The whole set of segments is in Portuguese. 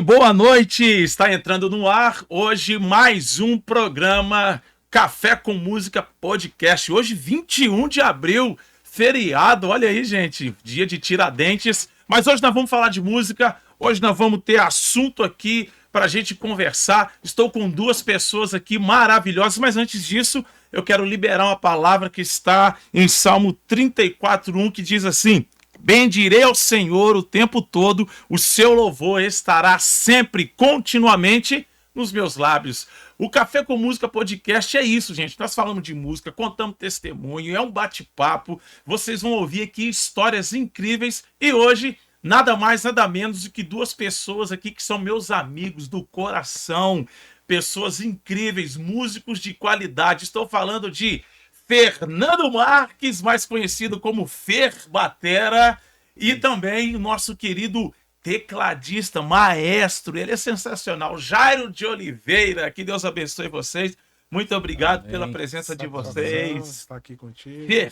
Boa noite! Está entrando no ar hoje mais um programa Café com Música Podcast. Hoje, 21 de abril, feriado. Olha aí, gente, dia de Tiradentes. Mas hoje nós vamos falar de música, hoje nós vamos ter assunto aqui para a gente conversar. Estou com duas pessoas aqui maravilhosas, mas antes disso, eu quero liberar uma palavra que está em Salmo 34:1, que diz assim: bendirei ao Senhor o tempo todo, o seu louvor estará sempre, continuamente, nos meus lábios. O Café com Música Podcast é isso, gente. Nós falamos de música, contamos testemunho, é um bate-papo. Vocês vão ouvir aqui histórias incríveis. E hoje, nada mais, nada menos do que duas pessoas aqui que são meus amigos do coração. Pessoas incríveis, músicos de qualidade. Estou falando de Fernando Marques, mais conhecido como Fer Batera, e também o nosso querido tecladista, maestro, ele é sensacional, Jairo de Oliveira. Que Deus abençoe vocês. Muito obrigado pela presença de vocês. Estar aqui contigo. Fer.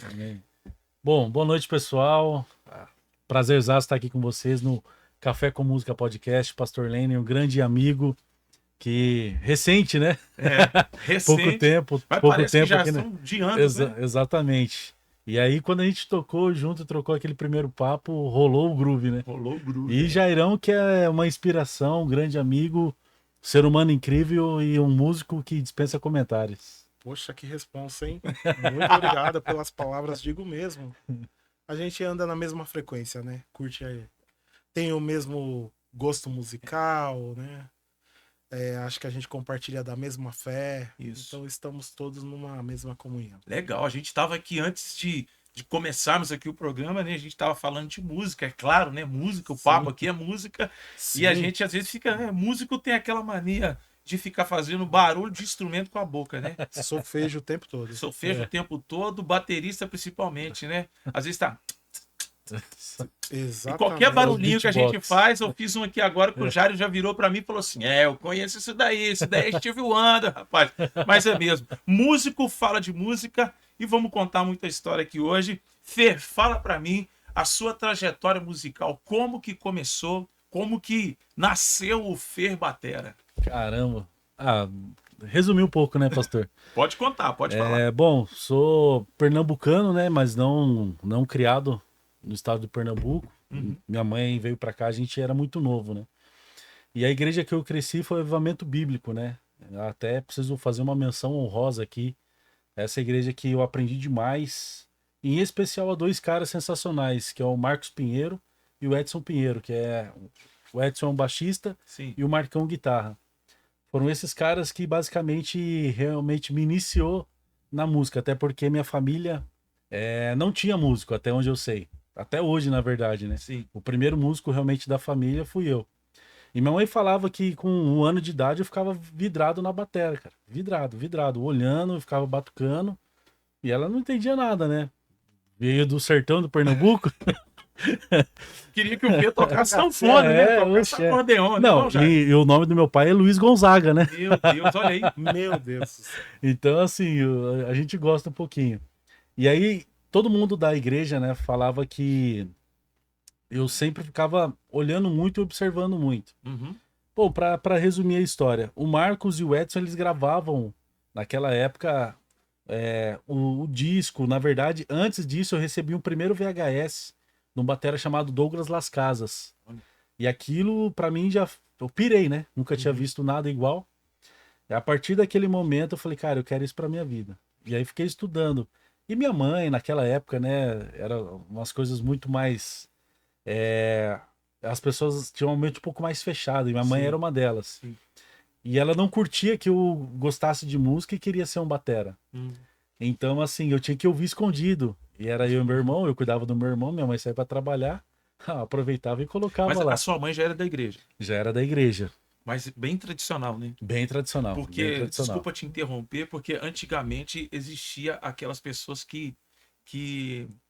Bom, boa noite, pessoal. Prazerzaço estar aqui com vocês no Café com Música Podcast. Pastor Lênin, um grande amigo. Que recente, né? Recente. Pouco tempo. Mas pouco parece tempo que já aqui, são de anos, né? Exatamente. E aí, quando a gente tocou junto, trocou aquele primeiro papo, rolou o groove, né? Rolou o groove. E Jairão, que é uma inspiração, um grande amigo, ser humano incrível e um músico que dispensa comentários. Poxa, que responsa, hein? Muito obrigado pelas palavras, digo mesmo. A gente anda na mesma frequência, né? Curte aí. Tem o mesmo gosto musical, né? Acho que a gente compartilha da mesma fé. Isso. Então estamos todos numa mesma comunhão. Legal, a gente estava aqui antes de começarmos aqui o programa, né? A gente estava falando de música, é claro, né? Música, o papo aqui é música. Sim. E a gente às vezes fica, né? Músico tem aquela mania de ficar fazendo barulho de instrumento com a boca, né? Solfejo o tempo todo. Solfejo o tempo todo, baterista principalmente, né? Às vezes tá... Exatamente. E qualquer barulhinho que a gente beatbox. faz, eu fiz um aqui agora que o Jairo já virou para mim e falou assim: eu conheço isso daí é Steve Wonder, rapaz. Mas é mesmo. Músico fala de música e vamos contar muita história aqui hoje. Fer, fala para mim a sua trajetória musical, como que começou, como que nasceu o Fer Batera. Caramba. Resumir um pouco, né, pastor? Pode contar, pode falar. Bom, sou pernambucano, né, mas não criado no estado de Pernambuco. Uhum. Minha mãe veio pra cá, a gente era muito novo, né? E a igreja que eu cresci foi o Avivamento Bíblico, né? Até preciso fazer uma menção honrosa aqui. Essa igreja que eu aprendi demais, em especial a dois caras sensacionais, que é o Marcos Pinheiro e o Edson Pinheiro, que é o Edson é um baixista. Sim. E o Marcão guitarra. Foram esses caras que basicamente realmente me iniciou na música, até porque minha família não tinha músico, até onde eu sei. Até hoje, na verdade, né? Sim. O primeiro músico realmente da família fui eu. E minha mãe falava que com 1 ano de idade eu ficava vidrado na bateria, cara. Vidrado. Olhando, eu ficava batucando. E ela não entendia nada, né? Veio do sertão do Pernambuco. Queria que o Fer tocasse sanfona, né? Tocasse acordeon. Não, e o nome do meu pai é Luiz Gonzaga, né? Meu Deus, olha aí. Meu Deus. Então, assim, a gente gosta um pouquinho. E aí, todo mundo da igreja, né, falava que eu sempre ficava olhando muito e observando muito. Uhum. Bom, pra resumir a história, o Marcos e o Edson, eles gravavam, naquela época, o disco. Na verdade, antes disso, eu recebi um primeiro VHS de um batera chamado Douglas Las Casas. E aquilo, pra mim, eu pirei, né? Nunca tinha visto nada igual. E a partir daquele momento, eu falei, cara, eu quero isso pra minha vida. E aí fiquei estudando. E minha mãe, naquela época, né, era umas coisas muito mais... as pessoas tinham uma mente um pouco mais fechada, e minha mãe era uma delas. Sim. E ela não curtia que eu gostasse de música e queria ser um batera. Então, assim, eu tinha que ouvir escondido. E era eu e meu irmão, eu cuidava do meu irmão, minha mãe saía pra trabalhar. Aproveitava e colocava Mas lá. a sua mãe já era da igreja. Já era da igreja. Mas bem tradicional, né? Bem tradicional. Porque, bem tradicional. desculpa te interromper, porque antigamente existia aquelas pessoas que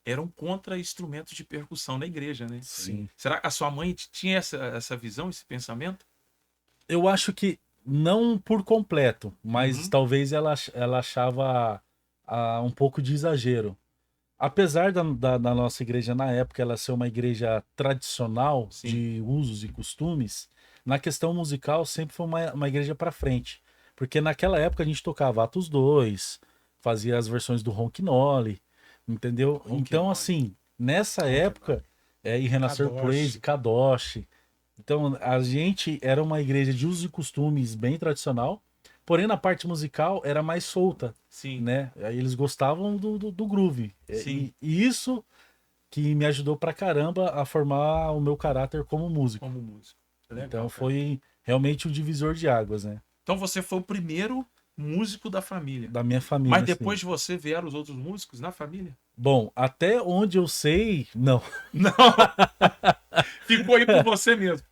eram contra instrumentos de percussão na igreja, né? Sim. Será que a sua mãe tinha essa visão, esse pensamento? Eu acho que não por completo, mas Uhum. talvez ela achava um pouco de exagero. Apesar da nossa igreja na época ela ser uma igreja tradicional Sim. de usos e costumes, na questão musical sempre foi uma igreja para frente. Porque naquela época a gente tocava Atos 2, fazia as versões do Ronquinoli, entendeu? Ronquinoli. Então, assim, nessa época, e Renascer Kadosh. Praise, Kadosh. Então, a gente era uma igreja de usos e costumes bem tradicional, porém na parte musical era mais solta, Sim. né? Aí eles gostavam do groove. Sim. E isso que me ajudou pra caramba a formar o meu caráter como músico. Como músico. Legal, Então cara. foi realmente um divisor de águas, né? Então você foi o primeiro músico da família. Da minha família. Mas depois sim. de você vieram os outros músicos na família? Bom, até onde eu sei, não. Não! Ficou aí por você mesmo.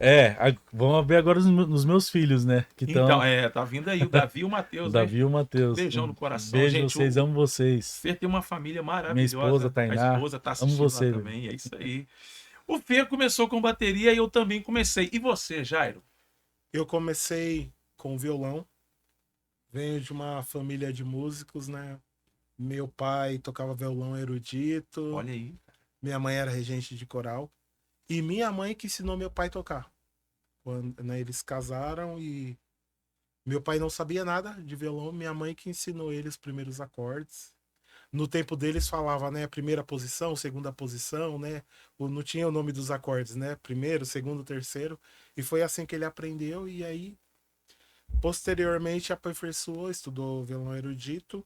Vamos ver agora nos meus filhos, né? Que Então, tão... tá vindo aí o Davi e o Matheus, O Davi e o Matheus. Beijão no coração. Beijo Gente, vocês, amo vocês. Fê tem uma família maravilhosa. Minha esposa, Tainá. A esposa tá Amo assistindo você, lá também, é isso aí. O Fê começou com bateria e eu também comecei. E você, Jairo? Eu comecei com violão. Venho de uma família de músicos, né? Meu pai tocava violão erudito. Olha aí. Minha mãe era regente de coral. E minha mãe que ensinou meu pai a tocar. Quando, né, eles casaram e meu pai não sabia nada de violão. Minha mãe que ensinou ele os primeiros acordes. No tempo deles falava, né? Primeira posição, segunda posição, né? Não tinha o nome dos acordes, né? Primeiro, segundo, terceiro. E foi assim que ele aprendeu. E aí, posteriormente, aperfeiçoou, estudou violão erudito.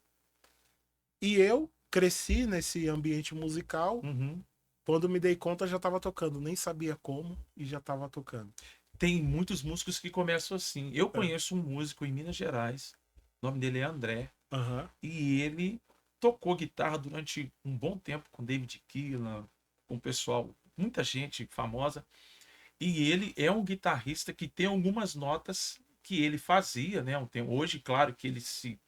E eu cresci nesse ambiente musical. Uhum. Quando me dei conta, já estava tocando. Nem sabia como e já estava tocando. Tem muitos músicos que começam assim. Eu conheço um músico em Minas Gerais. O nome dele é André. Uhum. E ele tocou guitarra durante um bom tempo com David Keelan, com o pessoal, muita gente famosa. E ele é um guitarrista que tem algumas notas que ele fazia, né? Hoje, claro que ele se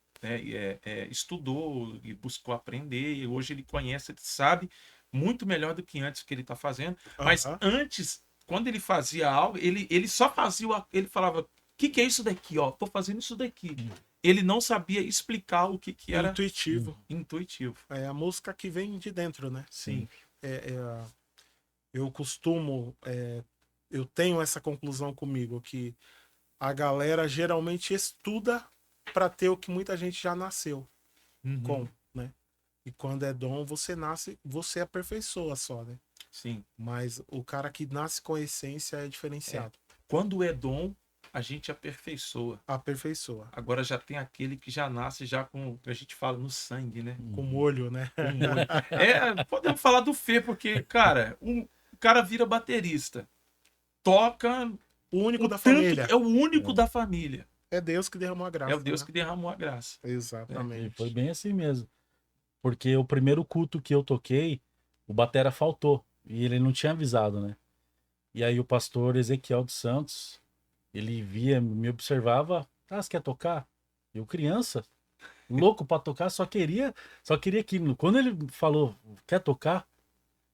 estudou e buscou aprender. E hoje ele conhece, ele sabe muito melhor do que antes o que ele está fazendo. Mas antes, quando ele fazia algo, ele só fazia, ele falava, o que é isso daqui? Ó, tô fazendo isso daqui. Ele não sabia explicar o que era intuitivo. Intuitivo. É a música que vem de dentro, né? Sim. Eu costumo, eu tenho essa conclusão comigo, que a galera geralmente estuda para ter o que muita gente já nasceu com, né? E quando é dom, você nasce, você aperfeiçoa só, né? Sim. Mas o cara que nasce com a essência é diferenciado. Quando é dom, a gente aperfeiçoa. Aperfeiçoa. Agora já tem aquele que já nasce já com, a gente fala, no sangue, né? Com molho, né? Com molho. Podemos falar do Fê, porque, cara, o cara vira baterista. Toca... O único da família. É o único da família. É Deus que derramou a graça. É o Deus né? que derramou a graça. Exatamente. E foi bem assim mesmo. Porque o primeiro culto que eu toquei, o batera faltou. E ele não tinha avisado, né? E aí o pastor Ezequiel dos Santos, ele via, me observava. Ah, você quer tocar? Eu, criança, louco pra tocar, só queria aquilo. Quando ele falou, quer tocar?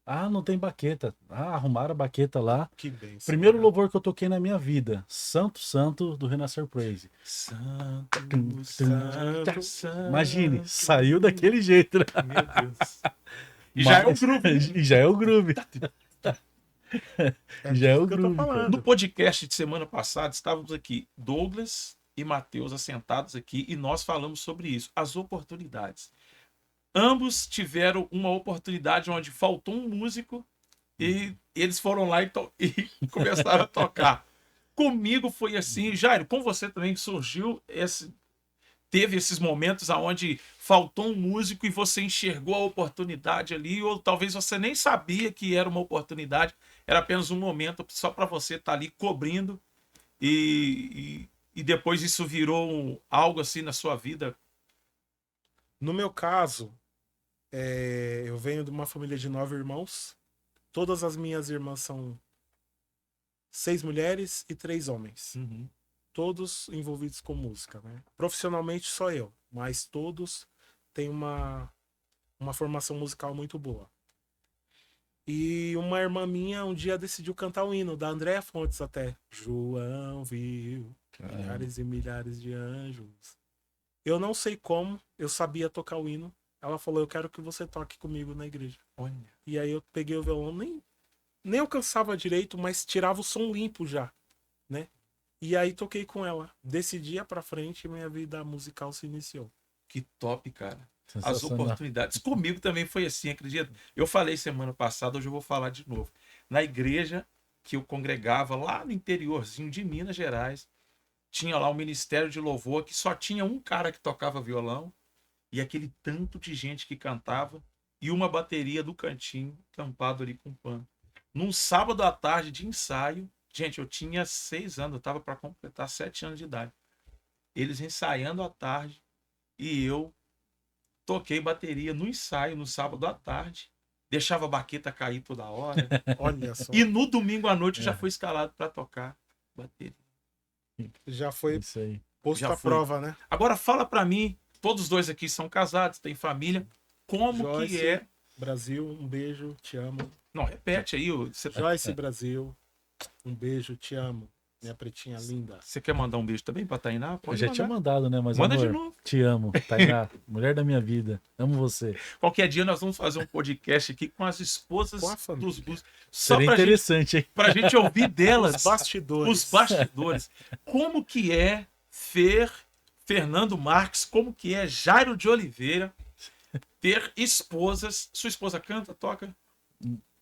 Ah, não tem baqueta. Ah, arrumaram a baqueta lá. Que bênção. Primeiro louvor que eu toquei na minha vida. Santo, Santo, do Renascer Praise. Santo, Santo. Imagine, saiu daquele jeito, né? Meu Deus. E já é o groove. E já é o groove. Já é o que eu tô groove. falando. No podcast de semana passada, estávamos aqui, Douglas e Matheus assentados aqui, e nós falamos sobre isso, as oportunidades. Ambos tiveram uma oportunidade onde faltou um músico e eles foram lá e começaram a tocar. Comigo foi assim, Jairo, com você também surgiu teve esses momentos onde faltou um músico e você enxergou a oportunidade ali, ou talvez você nem sabia que era uma oportunidade, era apenas um momento só para você estar ali cobrindo e depois isso virou algo assim na sua vida? No meu caso, eu venho de uma família de 9 irmãos. todas as minhas irmãs são 6 mulheres e 3 homens. Uhum. Todos envolvidos com música, né? Profissionalmente só eu, mas todos têm uma formação musical muito boa. E uma irmã minha um dia decidiu cantar o hino, da Andréa Fontes até. João viu milhares e milhares de anjos. Eu não sei como, eu sabia tocar o hino. Ela falou, eu quero que você toque comigo na igreja. Olha. E aí eu peguei o violão, nem alcançava direito, mas tirava o som limpo já, né? E aí toquei com ela. Desse dia pra frente, minha vida musical se iniciou. Que top, cara. As Sensacional. oportunidades. Comigo também foi assim, acredito. Eu falei semana passada, hoje eu vou falar de novo. Na igreja que eu congregava lá no interiorzinho de Minas Gerais, tinha lá um ministério de louvor que só tinha um cara que tocava violão e aquele tanto de gente que cantava e uma bateria do cantinho tampado ali com pano. Num sábado à tarde de ensaio, gente, eu tinha 6 anos, eu estava para completar 7 anos de idade. Eles ensaiando à tarde e eu toquei bateria no ensaio no sábado à tarde, deixava a baqueta cair toda hora. Olha só. E no domingo à noite eu já fui escalado para tocar bateria. Já foi Isso aí. posto Já à foi. prova, né? Agora fala para mim, todos os dois aqui são casados, têm família, como Joyce, que é... Brasil, um beijo, te amo. Não, repete aí. Você Joyce Brasil, um beijo, te amo. Minha pretinha linda. quer mandar um beijo também pra Tainá? Eu Pode já mandar. tinha mandado, né? Mas, Manda de amor, novo. te amo. Tainá, mulher da minha vida. Amo você. Qualquer dia nós vamos fazer um podcast aqui com as esposas Com a família. dos músicos. Só Seria interessante, hein? pra gente ouvir delas Os bastidores. os bastidores. Como que é Fernando Marques, como que é Jairo de Oliveira ter esposas. Sua esposa canta, toca?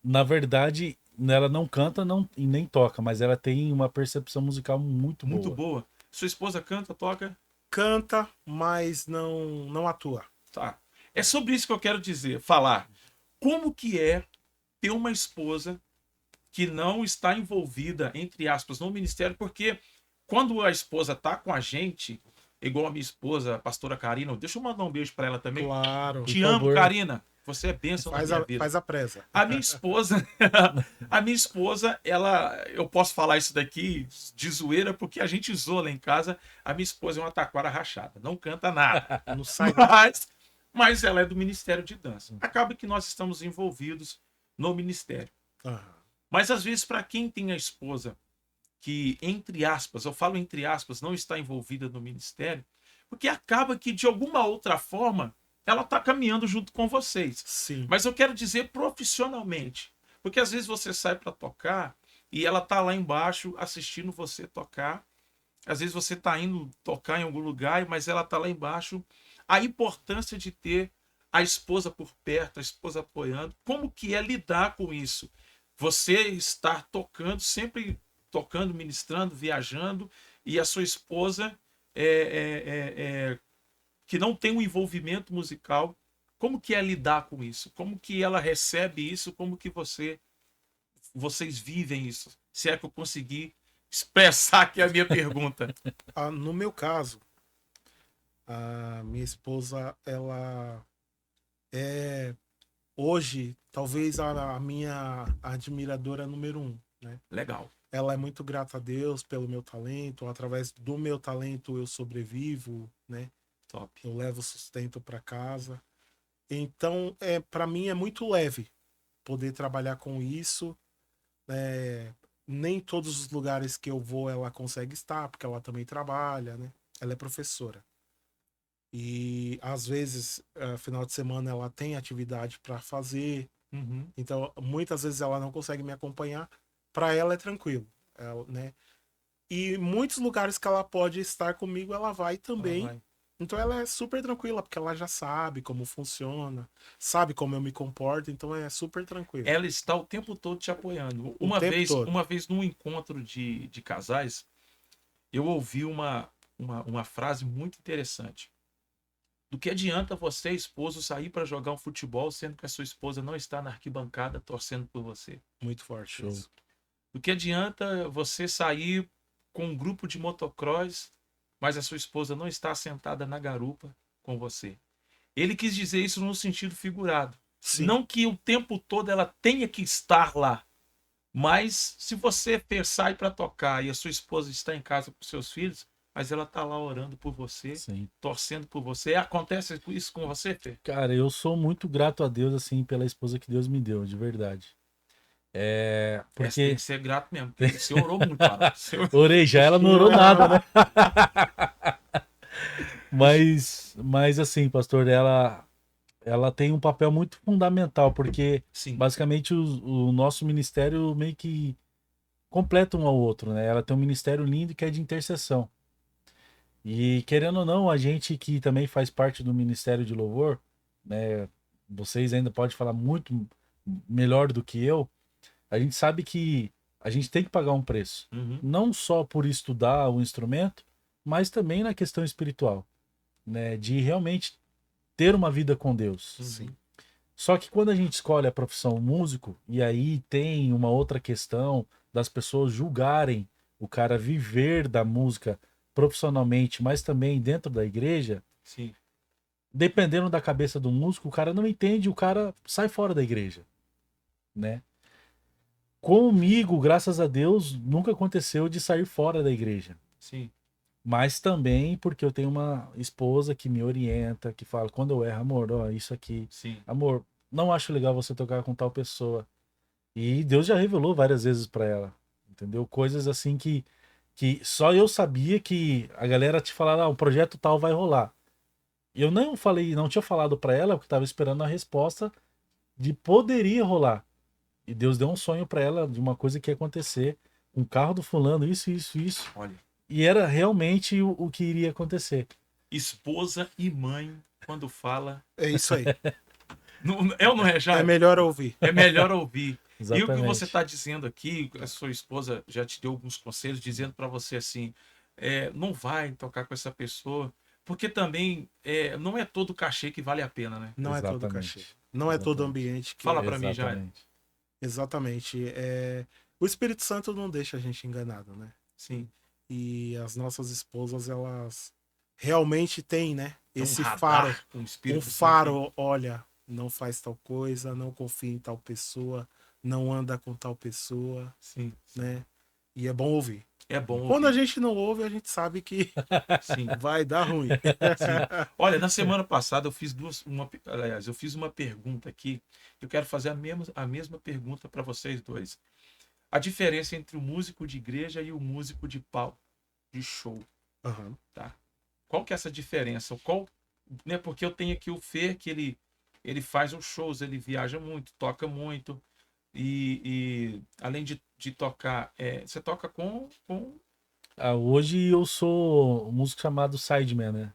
Na verdade, ela não canta e nem toca, mas ela tem uma percepção musical muito boa. Muito boa. Sua esposa canta, toca? Canta, mas não atua. Tá. É sobre isso que eu quero falar. Como que é ter uma esposa que não está envolvida, entre aspas, no ministério, porque quando a esposa tá com a gente, igual a minha esposa, a pastora Karina, deixa eu mandar um beijo para ela também. Claro. Te Por amo, favor. Karina. Você é bênção na minha vida. Faz a presa. A minha esposa, eu posso falar isso daqui de zoeira porque a gente zoa lá em casa. A minha esposa é uma taquara rachada, não canta nada. Não sai. Mas ela é do Ministério de Dança. Acaba que nós estamos envolvidos no ministério. Aham. Mas às vezes, para quem tem a esposa que, entre aspas, eu falo entre aspas, não está envolvida no ministério, porque acaba que, de alguma outra forma, ela está caminhando junto com vocês. Sim. Mas eu quero dizer profissionalmente. Porque às vezes você sai para tocar e ela tá lá embaixo assistindo você tocar. Às vezes você tá indo tocar em algum lugar, mas ela tá lá embaixo. A importância de ter a esposa por perto, a esposa apoiando. Como que é lidar com isso? Você estar tocando, sempre tocando, ministrando, viajando, e a sua esposa que não tem um envolvimento musical, como que é lidar com isso? Como que ela recebe isso? Como que vocês vivem isso? Se é que eu consegui expressar aqui a minha pergunta. No meu caso, a minha esposa, ela é hoje talvez a minha admiradora número 1, né? Legal. Ela é muito grata a Deus pelo meu talento. Através do meu talento eu sobrevivo, né? Top. Eu levo sustento para casa. Então, para mim é muito leve poder trabalhar com isso. Nem todos os lugares que eu vou ela consegue estar, porque ela também trabalha, né? Ela é professora. E às vezes, final de semana, ela tem atividade para fazer. Uhum. Então, muitas vezes ela não consegue me acompanhar. Para ela é tranquilo, né? E muitos lugares que ela pode estar comigo, ela vai também. Ela vai. Então ela é super tranquila, porque ela já sabe como funciona, sabe como eu me comporto, então é super tranquilo. Ela está o tempo todo te apoiando. O tempo todo. Uma vez num encontro de casais, eu ouvi uma frase muito interessante. Do que adianta você, esposo, sair para jogar um futebol, sendo que a sua esposa não está na arquibancada torcendo por você? Muito forte. Show. Isso. Do que adianta você sair com um grupo de motocross, mas a sua esposa não está sentada na garupa com você? Ele quis dizer isso no sentido figurado. Sim. Não que o tempo todo ela tenha que estar lá. Mas se você sai para tocar e a sua esposa está em casa com seus filhos, mas ela está lá orando por você, Sim. torcendo por você. Acontece isso com você, Fê? Cara, eu sou muito grato a Deus, assim, pela esposa que Deus me deu, de verdade. Essa tem Porque que ser grato mesmo, porque você orou muito, cara. Você... orei já, ela não orou nada, né? Mas assim, pastor, ela tem um papel muito fundamental, porque Sim. basicamente o nosso ministério meio que completa um ao outro, né? Ela tem um ministério lindo que é de intercessão. E querendo ou não, a gente que também faz parte do Ministério de Louvor, né? Vocês ainda podem falar muito melhor do que eu. A gente sabe que a gente tem que pagar um preço. Uhum. Não só por estudar o instrumento, mas também na questão espiritual, né? De realmente ter uma vida com Deus. Sim. Só que quando a gente escolhe a profissão músico, e aí tem uma outra questão das pessoas julgarem o cara viver da música profissionalmente, mas também dentro da igreja, Sim. dependendo da cabeça do músico, o cara não entende, o cara sai fora da igreja, né? Comigo, graças a Deus, nunca aconteceu de sair fora da igreja. Sim. Mas também porque eu tenho uma esposa que me orienta, que fala, quando eu erro, amor, ó, isso aqui. Sim. Amor, não acho legal você tocar com tal pessoa. E Deus já revelou várias vezes pra ela, entendeu? Coisas assim que só eu sabia que a galera te falava, ah, o projeto tal vai rolar. E eu não falei, não tinha falado pra ela, porque tava esperando a resposta de poderia rolar. E Deus deu um sonho pra ela de uma coisa que ia acontecer, um carro do fulano, isso. Olha, E era realmente o que iria acontecer. esposa e mãe, quando fala. É isso aí. É ou não é, já? É melhor ouvir. É melhor ouvir. E o que Exatamente. você está dizendo aqui, a sua esposa já te deu alguns conselhos, dizendo para você assim: não vai tocar com essa pessoa, porque também não é todo cachê que vale a pena, né? Não é todo Exatamente. cachê. Não é todo Exatamente. ambiente que Fala é. pra mim, Jair. Exatamente. Exatamente. O Espírito Santo não deixa a gente enganado, né? Sim. E as nossas esposas, elas realmente têm, né? É um Esse radar faro. com o Um Espírito Santo. faro, olha, não faz tal coisa, não confia em tal pessoa, não anda com tal pessoa, Sim. né? E é bom ouvir. É bom. Quando a ouvir. gente não ouve, a gente sabe que Sim. vai dar ruim. Sim. Olha, na semana passada eu fiz eu fiz uma pergunta aqui. Eu quero fazer a mesma pergunta para vocês dois. A diferença entre o músico de igreja e o músico de palco, de show. Aham. Qual que é essa diferença? Né, porque eu tenho aqui o Fer, que ele faz os shows, ele viaja muito, toca muito. E além de tocar, você toca com Hoje eu sou um músico chamado Sideman, né?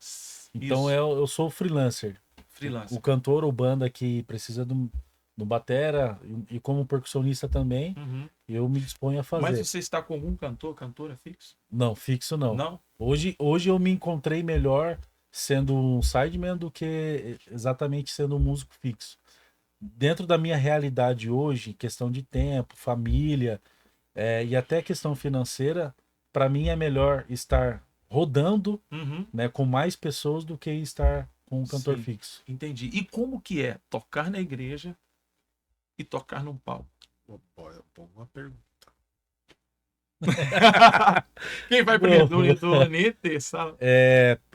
Então isso, eu sou freelancer. freelancer. O cantor ou banda que precisa do batera e como percussionista também, Uhum. eu me disponho a fazer. Mas você está com algum cantora fixo? Não, fixo não. Não? Hoje eu me encontrei melhor sendo um sideman do que exatamente sendo um músico fixo. Dentro da minha realidade hoje, questão de tempo, família, e até questão financeira, para mim é melhor estar rodando, Uhum. né, com mais pessoas do que estar com um cantor Sim. fixo. Entendi. E como que é tocar na igreja e tocar num palco? Boa pergunta. Quem vai Bom. primeiro? Do Nete, sabe?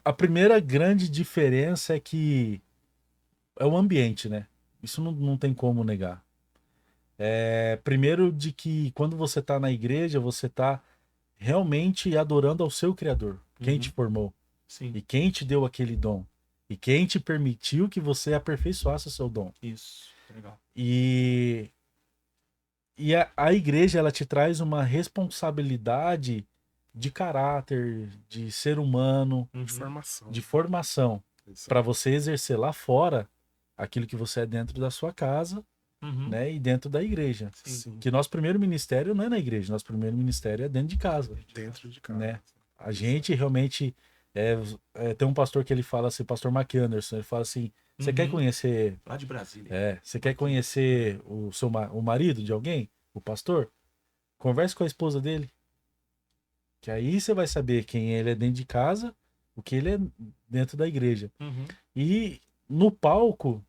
A primeira grande diferença é que é o ambiente, né? Isso não tem como negar. Primeiro de que quando você está na igreja, você está realmente adorando ao seu Criador, quem Uhum. te formou Sim, e quem te deu aquele dom e quem te permitiu que você aperfeiçoasse o seu dom. isso. Legal. E a igreja, ela te traz uma responsabilidade de caráter, de ser humano, Uhum. De formação. de formação, Isso. para você exercer lá fora aquilo que você é dentro da sua casa, Uhum. né, e dentro da igreja. Sim. Sim. Que nosso primeiro ministério não é na igreja, nosso primeiro ministério é dentro de casa, Dentro de casa. né? A gente realmente tem um pastor que ele fala assim, pastor Mark Anderson, ele fala assim, você Uhum. quer conhecer, Lá de Brasília. você quer conhecer o marido de alguém, o pastor? Converse com a esposa dele, que aí você vai saber quem ele é dentro de casa, o que ele é dentro da igreja. Uhum. E no palco,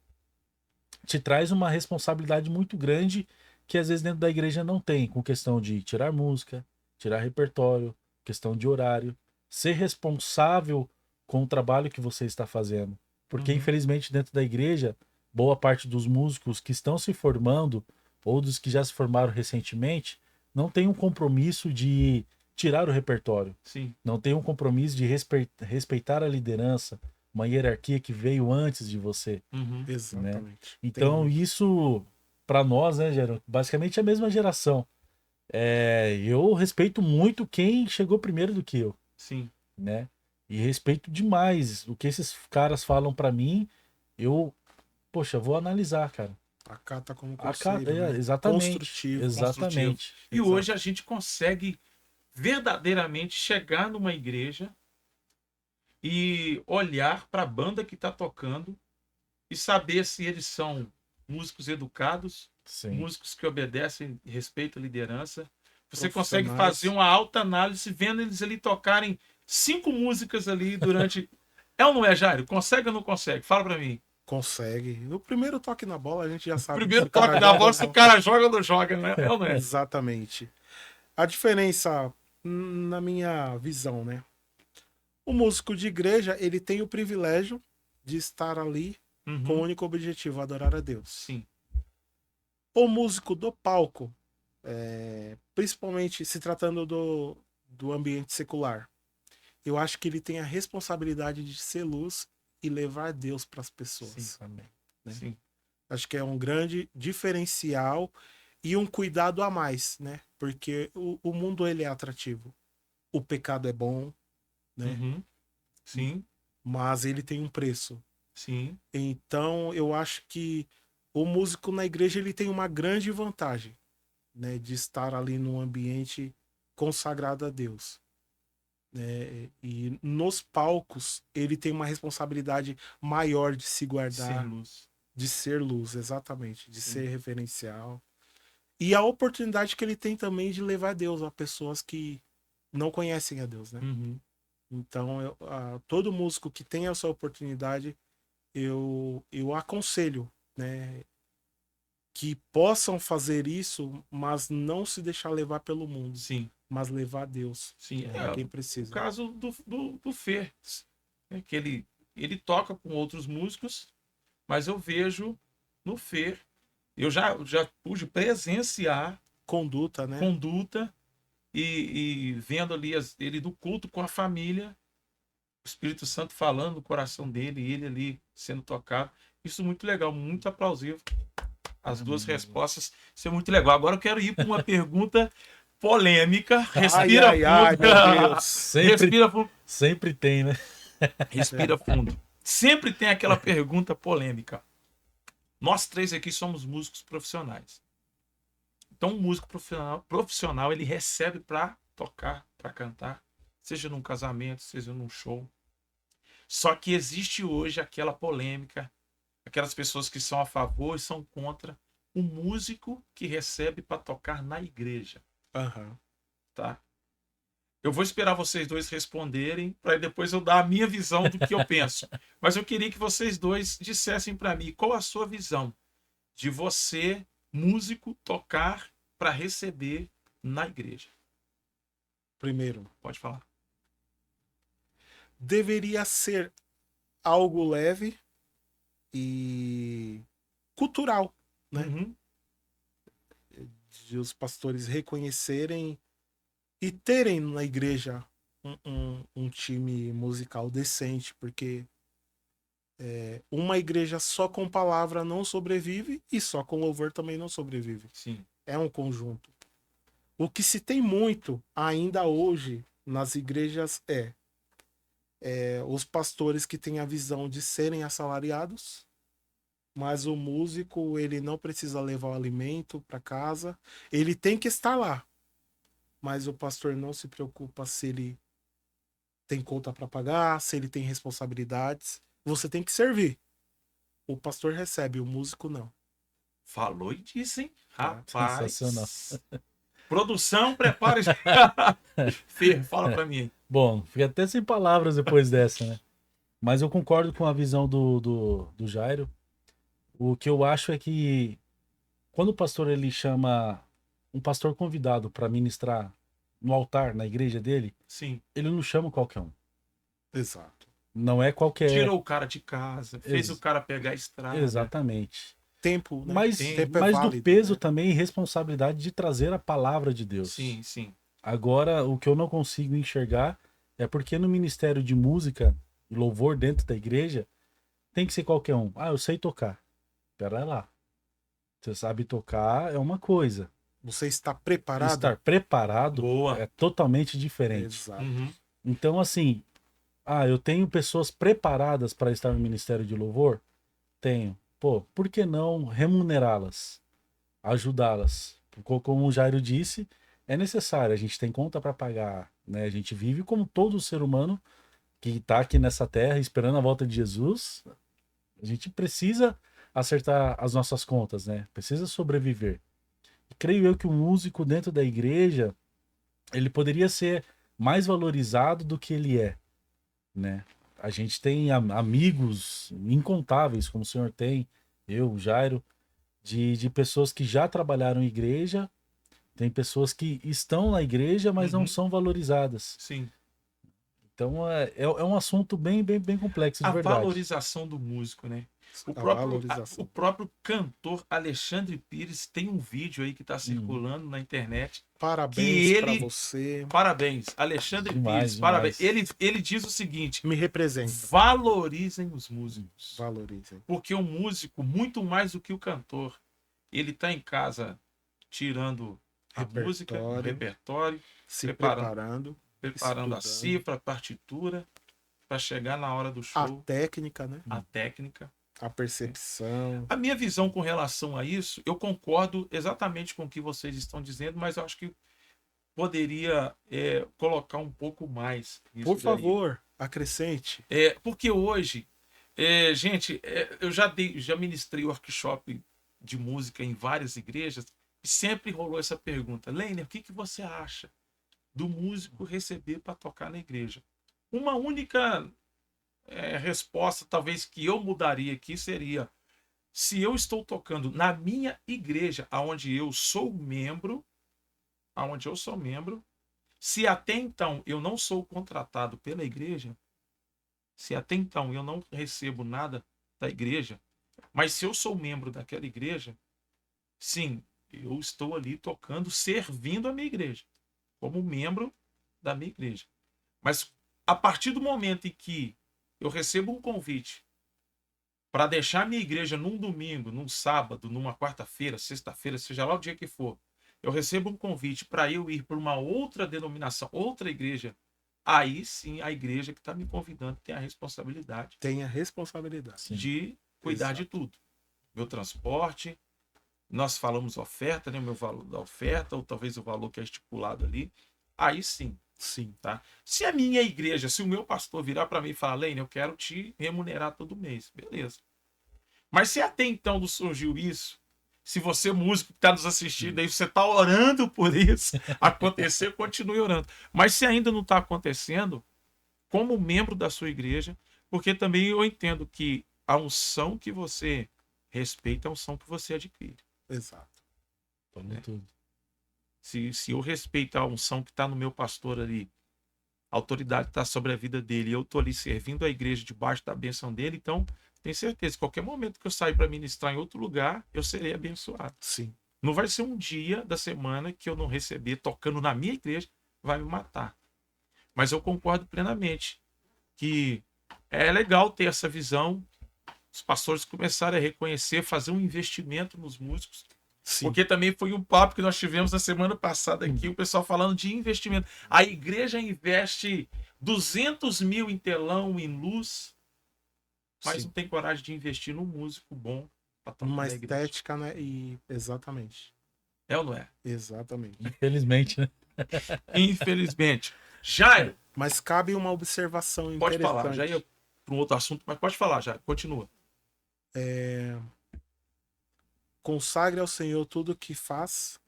te traz uma responsabilidade muito grande que às vezes dentro da igreja não tem, com questão de tirar música, tirar repertório, questão de horário, ser responsável com o trabalho que você está fazendo. Porque, Uhum. infelizmente, dentro da igreja, boa parte dos músicos que estão se formando, ou dos que já se formaram recentemente, não tem um compromisso de tirar o repertório. Sim. Não tem um compromisso de respeitar a liderança, uma hierarquia que veio antes de você. Uhum. Exatamente. Então, Tem muito. isso, para nós, né, Gero, basicamente é a mesma geração. Eu respeito muito quem chegou primeiro do que eu, Sim. né? E respeito demais o que esses caras falam para mim. Poxa, vou analisar, cara. Acata como conselho, né? Exatamente. Construtivo. Exatamente. E hoje a gente consegue verdadeiramente chegar numa igreja e olhar para a banda que está tocando e saber se eles são músicos educados, Sim. músicos que obedecem e respeitam a liderança. Você Profissionais. consegue fazer uma alta análise vendo eles ali tocarem 5 músicas ali durante... É ou não é, Jairo? Consegue ou não consegue? Fala para mim. Consegue. No primeiro toque na bola, a gente já sabe. Primeiro se o cara toque da joga bola, ou se o não. cara joga ou não joga, não é? É ou não é? Exatamente. A diferença, na minha visão, né? O músico de igreja, ele tem o privilégio de estar ali com o Uhum. único objetivo, adorar a Deus. Sim. O músico do palco, principalmente se tratando do ambiente secular, eu acho que ele tem a responsabilidade de ser luz e levar Deus para as pessoas. Sim. Amém. Né? Sim. Acho que é um grande diferencial e um cuidado a mais, né? Porque o mundo ele é atrativo. O pecado é bom, né? Uhum. Sim. Mas ele tem um preço. Sim. Então, eu acho que o músico na igreja ele tem uma grande vantagem, né, de estar ali num ambiente consagrado a Deus. Né? E nos palcos ele tem uma responsabilidade maior de se guardar, Ser luz. de ser luz, exatamente, de Sim. ser referencial. E a oportunidade que ele tem também de levar Deus a pessoas que não conhecem a Deus, né? Uhum. Então, todo músico que tem essa oportunidade, eu aconselho, né, que possam fazer isso, mas não se deixar levar pelo mundo, Sim. mas levar Deus Sim. a quem O precisa. caso do Fer, né, que ele toca com outros músicos, mas eu vejo no Fer, eu já pude presenciar Conduta, né? conduta e vendo ali ele do culto com a família, o Espírito Santo falando no coração dele e ele ali sendo tocado. Isso é muito legal, muito aplausível. As duas respostas, isso é muito legal. Agora eu quero ir para uma pergunta polêmica. Respira ai, fundo. meu Deus. Respira fundo. Sempre tem, né? Respira fundo. Sempre tem aquela pergunta polêmica. Nós 3 aqui somos músicos profissionais. Então, um músico profissional ele recebe para tocar, para cantar, seja num casamento, seja num show. Só que existe hoje aquela polêmica, aquelas pessoas que são a favor e são contra o músico que recebe para tocar na igreja, Aham. tá? Eu vou esperar vocês dois responderem para depois eu dar a minha visão do que eu penso. Mas eu queria que vocês dois dissessem para mim qual a sua visão de você, músico, tocar para receber na igreja. Primeiro, Pode falar. deveria ser algo leve e cultural, né? Uhum. De os pastores reconhecerem e terem na igreja um time musical decente, porque uma igreja só com palavra não sobrevive e só com louvor também não sobrevive. Sim. É um conjunto. O que se tem muito ainda hoje nas igrejas é os pastores que têm a visão de serem assalariados, mas o músico ele não precisa levar o alimento para casa, ele tem que estar lá, mas o pastor não se preocupa se ele tem conta para pagar, se ele tem responsabilidades. Você tem que servir. O pastor recebe, o músico não. Falou e disse, hein? Tá. Rapaz. Sensacional. Produção, prepare. Fer, fala para mim. Bom, fiquei até sem palavras depois dessa, né? Mas eu concordo com a visão do Jairo. O que eu acho é que quando o pastor ele chama um pastor convidado para ministrar no altar, na igreja dele, Sim. ele não chama qualquer um. Exato. Não é qualquer. Tirou o cara de casa, fez o cara pegar a estrada. Exatamente. Tempo, né? Mas, Tempo é mas do válido, peso né? também e responsabilidade de trazer a palavra de Deus. Sim, sim. Agora, o que eu não consigo enxergar é porque no ministério de música e louvor dentro da igreja tem que ser qualquer um. Ah, eu sei tocar. Pera lá. Você sabe tocar é uma coisa. Você está preparado? Estar preparado Boa. é totalmente diferente. Exato. Uhum. Então, assim, eu tenho pessoas preparadas para estar no ministério de louvor? Tenho. Pô, por que não remunerá-las? Ajudá-las? Como o Jairo disse, é necessário. A gente tem conta para pagar, né? A gente vive como todo ser humano que está aqui nessa terra esperando a volta de Jesus. A gente precisa acertar as nossas contas, né? Precisa sobreviver. E creio eu que o músico dentro da igreja, ele poderia ser mais valorizado do que ele é, né? A gente tem amigos incontáveis, como o senhor tem, eu, o Jairo, de pessoas que já trabalharam em igreja, tem pessoas que estão na igreja, mas não são valorizadas. Sim. Então é um assunto bem complexo, de A verdade. valorização do músico, né? valorização. O próprio cantor Alexandre Pires tem um vídeo aí que está circulando na internet. Parabéns que para ele... você. Parabéns, Alexandre Pires, parabéns. Ele diz o seguinte: Me representa. valorizem os músicos. Valorizem. Porque o músico, muito mais do que o cantor, ele está em casa tirando a música, o repertório, se preparando a estudando. cifra, a partitura, para chegar na hora do show. A técnica, né? A técnica. A percepção. A minha visão com relação a isso, eu concordo exatamente com o que vocês estão dizendo, mas eu acho que poderia colocar um pouco mais. Por favor, acrescente. Porque hoje, gente, eu já ministrei workshop de música em várias igrejas e sempre rolou essa pergunta: Leiner, o que você acha do músico receber para tocar na igreja? Uma única resposta, talvez, que eu mudaria aqui seria: se eu estou tocando na minha igreja, aonde eu sou membro, se até então eu não sou contratado pela igreja, se até então eu não recebo nada da igreja, mas se eu sou membro daquela igreja, sim, eu estou ali tocando, servindo a minha igreja, como membro da minha igreja. Mas a partir do momento em que eu recebo um convite para deixar minha igreja num domingo, num sábado, numa quarta-feira, sexta-feira, seja lá o dia que for, eu recebo um convite para eu ir para uma outra denominação, outra igreja, aí sim a igreja que está me convidando tem a responsabilidade. Tem a responsabilidade. De cuidar de tudo. Meu transporte, nós falamos oferta, né? O meu valor da oferta, ou talvez o valor que é estipulado ali. Aí sim. Sim. Tá? Se a minha igreja, se o meu pastor virar para mim e falar: Leine, eu quero te remunerar todo mês. Beleza. Mas se até então não surgiu isso, se você, músico que está nos assistindo aí, você está orando por isso acontecer, continue orando. Mas se ainda não está acontecendo, como membro da sua igreja, porque também eu entendo que a unção que você respeita é a unção que você adquire. Exato. Tudo. Se eu respeito a unção que está no meu pastor ali, a autoridade está sobre a vida dele, e eu estou ali servindo a igreja debaixo da bênção dele, então tenho certeza, qualquer momento que eu sair para ministrar em outro lugar, eu serei abençoado. Sim. Não vai ser um dia da semana que eu não receber tocando na minha igreja, vai me matar. Mas eu concordo plenamente que é legal ter essa visão, os pastores começarem a reconhecer, fazer um investimento nos músicos. Sim. Porque também foi um papo que nós tivemos na semana passada aqui, o pessoal falando de investimento. A igreja investe 200 mil em telão, em luz, mas não tem coragem de investir num músico bom. Uma estética, né? E... Exatamente. É ou não é? Exatamente. Infelizmente, né? Infelizmente. Jairo. Mas cabe uma observação interessante. Pode falar, já ia para um outro assunto, mas pode falar, Jairo. Continua. Consagre ao Senhor tudo o que faz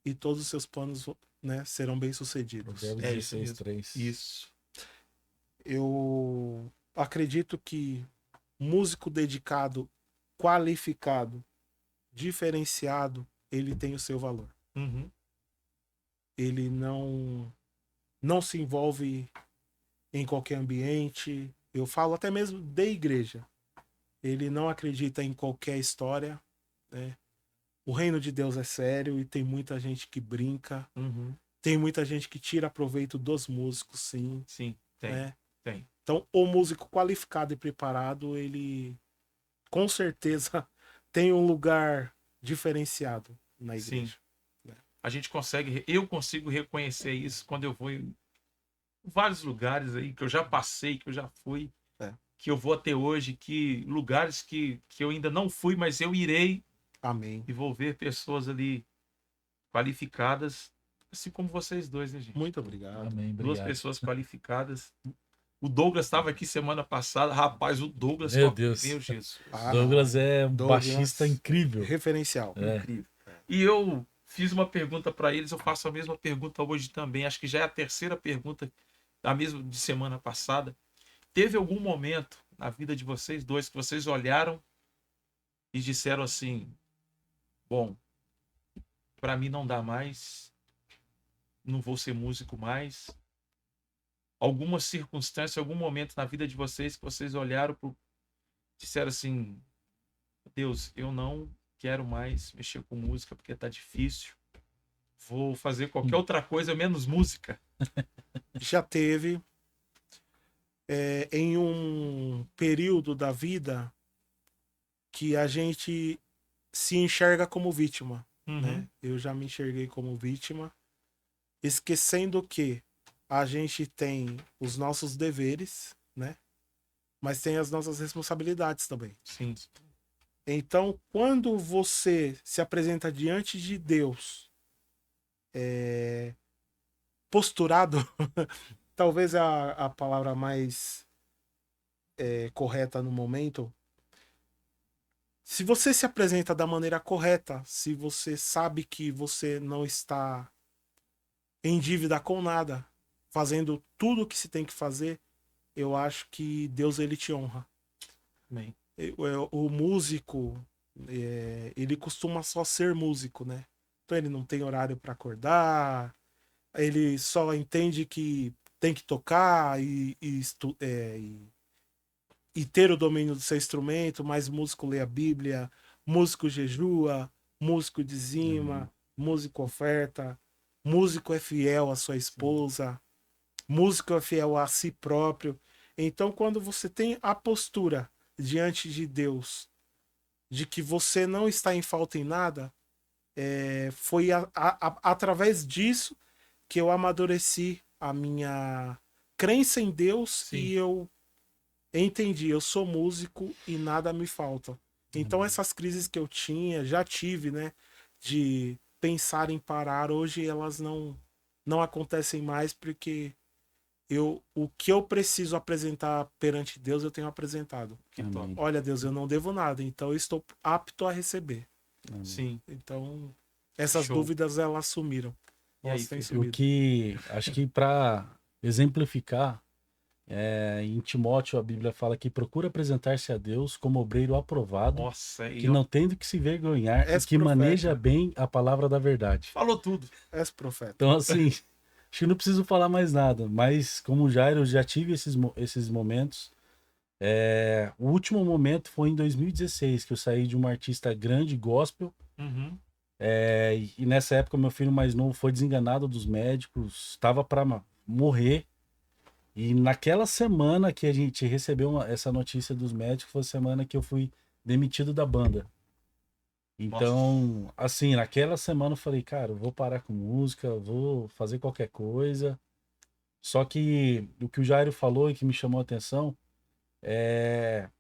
e todos os seus planos, né, serão bem-sucedidos. É isso mesmo. Isso. Eu acredito que músico dedicado qualificado, diferenciado, ele tem o seu valor. Uhum. Ele não se envolve em qualquer ambiente. Eu falo até mesmo de igreja. Ele não acredita em qualquer história, né? O reino de Deus é sério e tem muita gente que brinca. Uhum. Tem muita gente que tira proveito dos músicos, sim. Sim, tem, Né? tem. Então, o músico qualificado e preparado, ele com certeza tem um lugar diferenciado na igreja. A gente consegue, eu consigo reconhecer isso quando eu vou em vários lugares aí que eu já passei, que eu já fui, que eu vou até hoje, que lugares que eu ainda não fui, mas eu irei. Amém. E vou ver pessoas ali qualificadas, assim como vocês dois, né, gente? Muito obrigado. Amém, Duas obrigado. pessoas qualificadas. O Douglas estava aqui semana passada. Rapaz, o Douglas... Meu Deus. Meu Jesus. Douglas é um Douglas, baixista incrível. referencial. É. Incrível. E eu fiz uma pergunta para eles, eu faço a mesma pergunta hoje também. Acho que já é a terceira pergunta, da mesma de semana passada. Teve algum momento na vida de vocês dois que vocês olharam e disseram assim: bom, para mim não dá mais, não vou ser músico mais? Alguma circunstância, algum momento na vida de vocês que vocês olharam e disseram assim: Deus, eu não quero mais mexer com música porque tá difícil, vou fazer qualquer outra coisa menos música? Já teve em um período da vida que a gente se enxerga como vítima. Né? Eu já me enxerguei como vítima, esquecendo que a gente tem os nossos deveres, né? Mas tem as nossas responsabilidades também. Sim. Então, quando você se apresenta diante de Deus posturado, talvez é a palavra mais correta no momento. Se você se apresenta da maneira correta, se você sabe que você não está em dívida com nada, fazendo tudo o que se tem que fazer, eu acho que Deus ele te honra. Amém. O músico, ele costuma só ser músico, né? Então ele não tem horário para acordar, ele só entende que tem que tocar e ter o domínio do seu instrumento, mas músico lê a Bíblia, músico jejua, músico dizima, músico oferta, músico é fiel à sua esposa, músico é fiel a si próprio. Então, quando você tem a postura diante de Deus de que você não está em falta em nada, foi através disso que eu amadureci a minha crença em Deus. Sim. E eu entendi, eu sou músico e nada me falta. Então essas crises que eu já tive, né, de pensar em parar, hoje elas não acontecem mais, porque o que eu preciso apresentar perante Deus, eu tenho apresentado. Olha, Deus, eu não devo nada, então eu estou apto a receber. Sim. Então essas dúvidas elas sumiram. E aí, o que acho que para exemplificar, em Timóteo a Bíblia fala que procura apresentar-se a Deus como obreiro aprovado, que não tendo que se vergonhar e que maneja bem a palavra da verdade. Falou tudo. És profeta. Então assim, acho que não preciso falar mais nada, mas como Jairo, eu já tive esses momentos. O último momento foi em 2016, que eu saí de uma artista grande, gospel. E nessa época meu filho mais novo foi desenganado dos médicos, estava para morrer. E naquela semana que a gente recebeu essa notícia dos médicos, foi a semana que eu fui demitido da banda. Então, assim, naquela semana eu falei, cara, eu vou parar com música, eu vou fazer qualquer coisa. Só que o que o Jairo falou e que me chamou a atenção é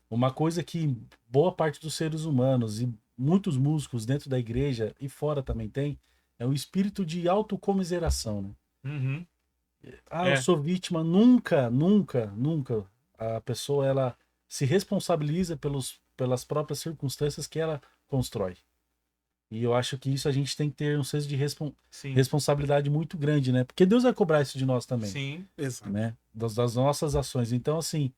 uma coisa que boa parte dos seres humanos e muitos músicos dentro da igreja e fora também tem, é o espírito de autocomiseração, né? Eu sou vítima. Nunca a pessoa ela se responsabiliza pelas próprias circunstâncias que ela constrói. E eu acho que isso a gente tem que ter um senso de responsabilidade muito grande, né? Porque Deus vai cobrar isso de nós também. Sim, exato. Né? Das nossas ações. Então, assim,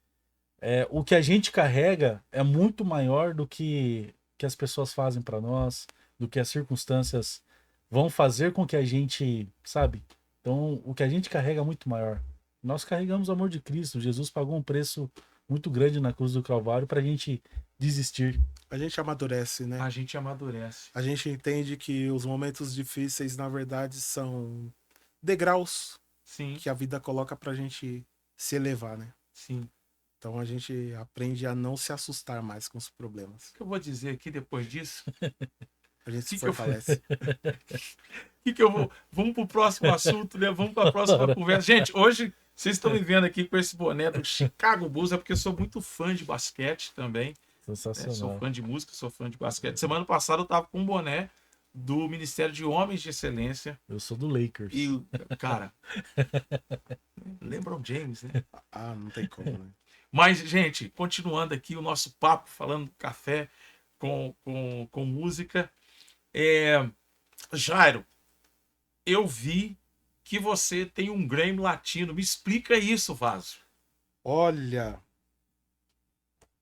o que a gente carrega é muito maior do que as pessoas fazem para nós, do que as circunstâncias vão fazer com que a gente, sabe? Então, o que a gente carrega é muito maior. Nós carregamos o amor de Cristo. Jesus pagou um preço muito grande na cruz do Calvário para a gente desistir. A gente amadurece, né? A gente amadurece. A gente entende que os momentos difíceis, na verdade, são degraus Sim, que a vida coloca pra gente se elevar, né? sim. Então a gente aprende a não se assustar mais com os problemas. O que eu vou dizer aqui depois disso? A gente se Que eu- fortalece. Que eu vou? Vamos pro próximo assunto, né? Vamos para a próxima conversa. Gente, hoje vocês estão me vendo aqui com esse boné do Chicago Bulls, é porque eu sou muito fã de basquete também. Sensacional. Sou fã de música, sou fã de basquete. Semana passada eu tava com um boné do Ministério de Homens de Excelência. Eu sou do Lakers. E, cara, LeBron James, né? Ah, não tem como, né? Mas, gente, continuando aqui o nosso papo, falando do café com música. Jairo, eu vi que você tem um Grammy Latino. Me explica isso, Vaso. Olha,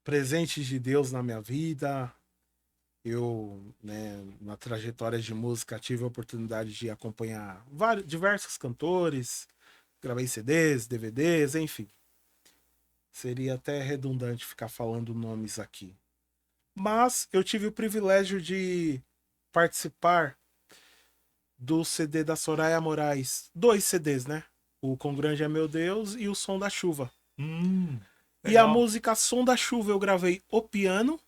presentes de Deus na minha vida. Eu, né, na trajetória de música, tive a oportunidade de acompanhar diversos cantores, gravei CDs, DVDs, enfim. Seria até redundante ficar falando nomes aqui. Mas eu tive o privilégio de participar do CD da Soraya Moraes. 2 CDs, né? O Com Grande é Meu Deus e o Som da Chuva. E a música Som da Chuva eu gravei o piano,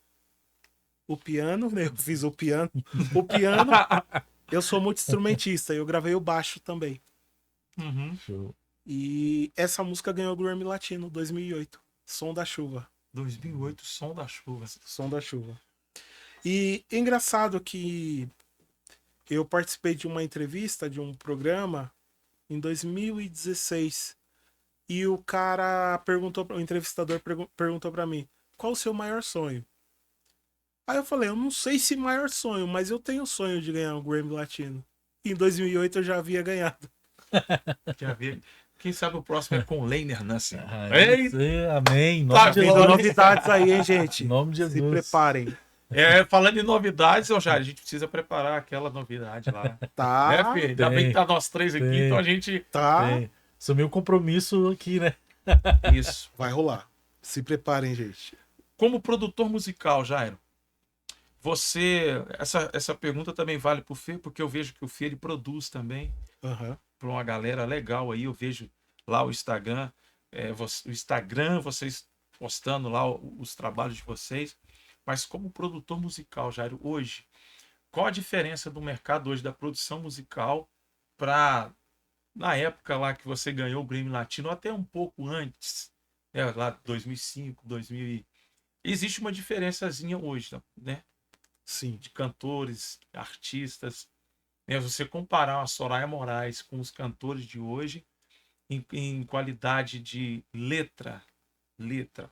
né? Eu fiz o piano. O piano, eu sou muito instrumentista, eu gravei o baixo também. Show. E essa música ganhou o Grammy Latino 2008, Som da Chuva. 2008, Som da Chuva. Som da Chuva. E engraçado que eu participei de uma entrevista, de um programa, em 2016. E o cara perguntou, o entrevistador perguntou pra mim, qual o seu maior sonho? Aí eu falei, eu não sei se maior sonho, mas eu tenho o sonho de ganhar um Grammy Latino. E em 2008 eu já havia ganhado. Já vi. Quem sabe o próximo é com o Leiner Nancy. Amém. Em nome Tá de vendo? Jesus. Novidades aí, hein, gente? Em nome de Se Jesus. preparem. Falando em novidades, Jair, a gente precisa preparar aquela novidade lá. Tá, Né, Fê? Ainda bem que tá nós três aqui, tem. então a gente. tá. Tem. Assumiu o compromisso aqui, né? Isso. Vai rolar. Se preparem, gente. Como produtor musical, Jairo, você. Essa pergunta também vale pro Fê, porque eu vejo que o Fê ele produz também Aham. para uma galera legal aí. Eu vejo lá o Instagram, vocês postando lá os trabalhos de vocês. Mas como produtor musical, Jairo, hoje, qual a diferença do mercado hoje da produção musical para na época lá que você ganhou o Grammy Latino, ou até um pouco antes, né, lá 2005, 2000. Existe uma diferençazinha hoje, né? Sim. De cantores, artistas. Né? Você comparar a Soraya Moraes com os cantores de hoje em qualidade de letra,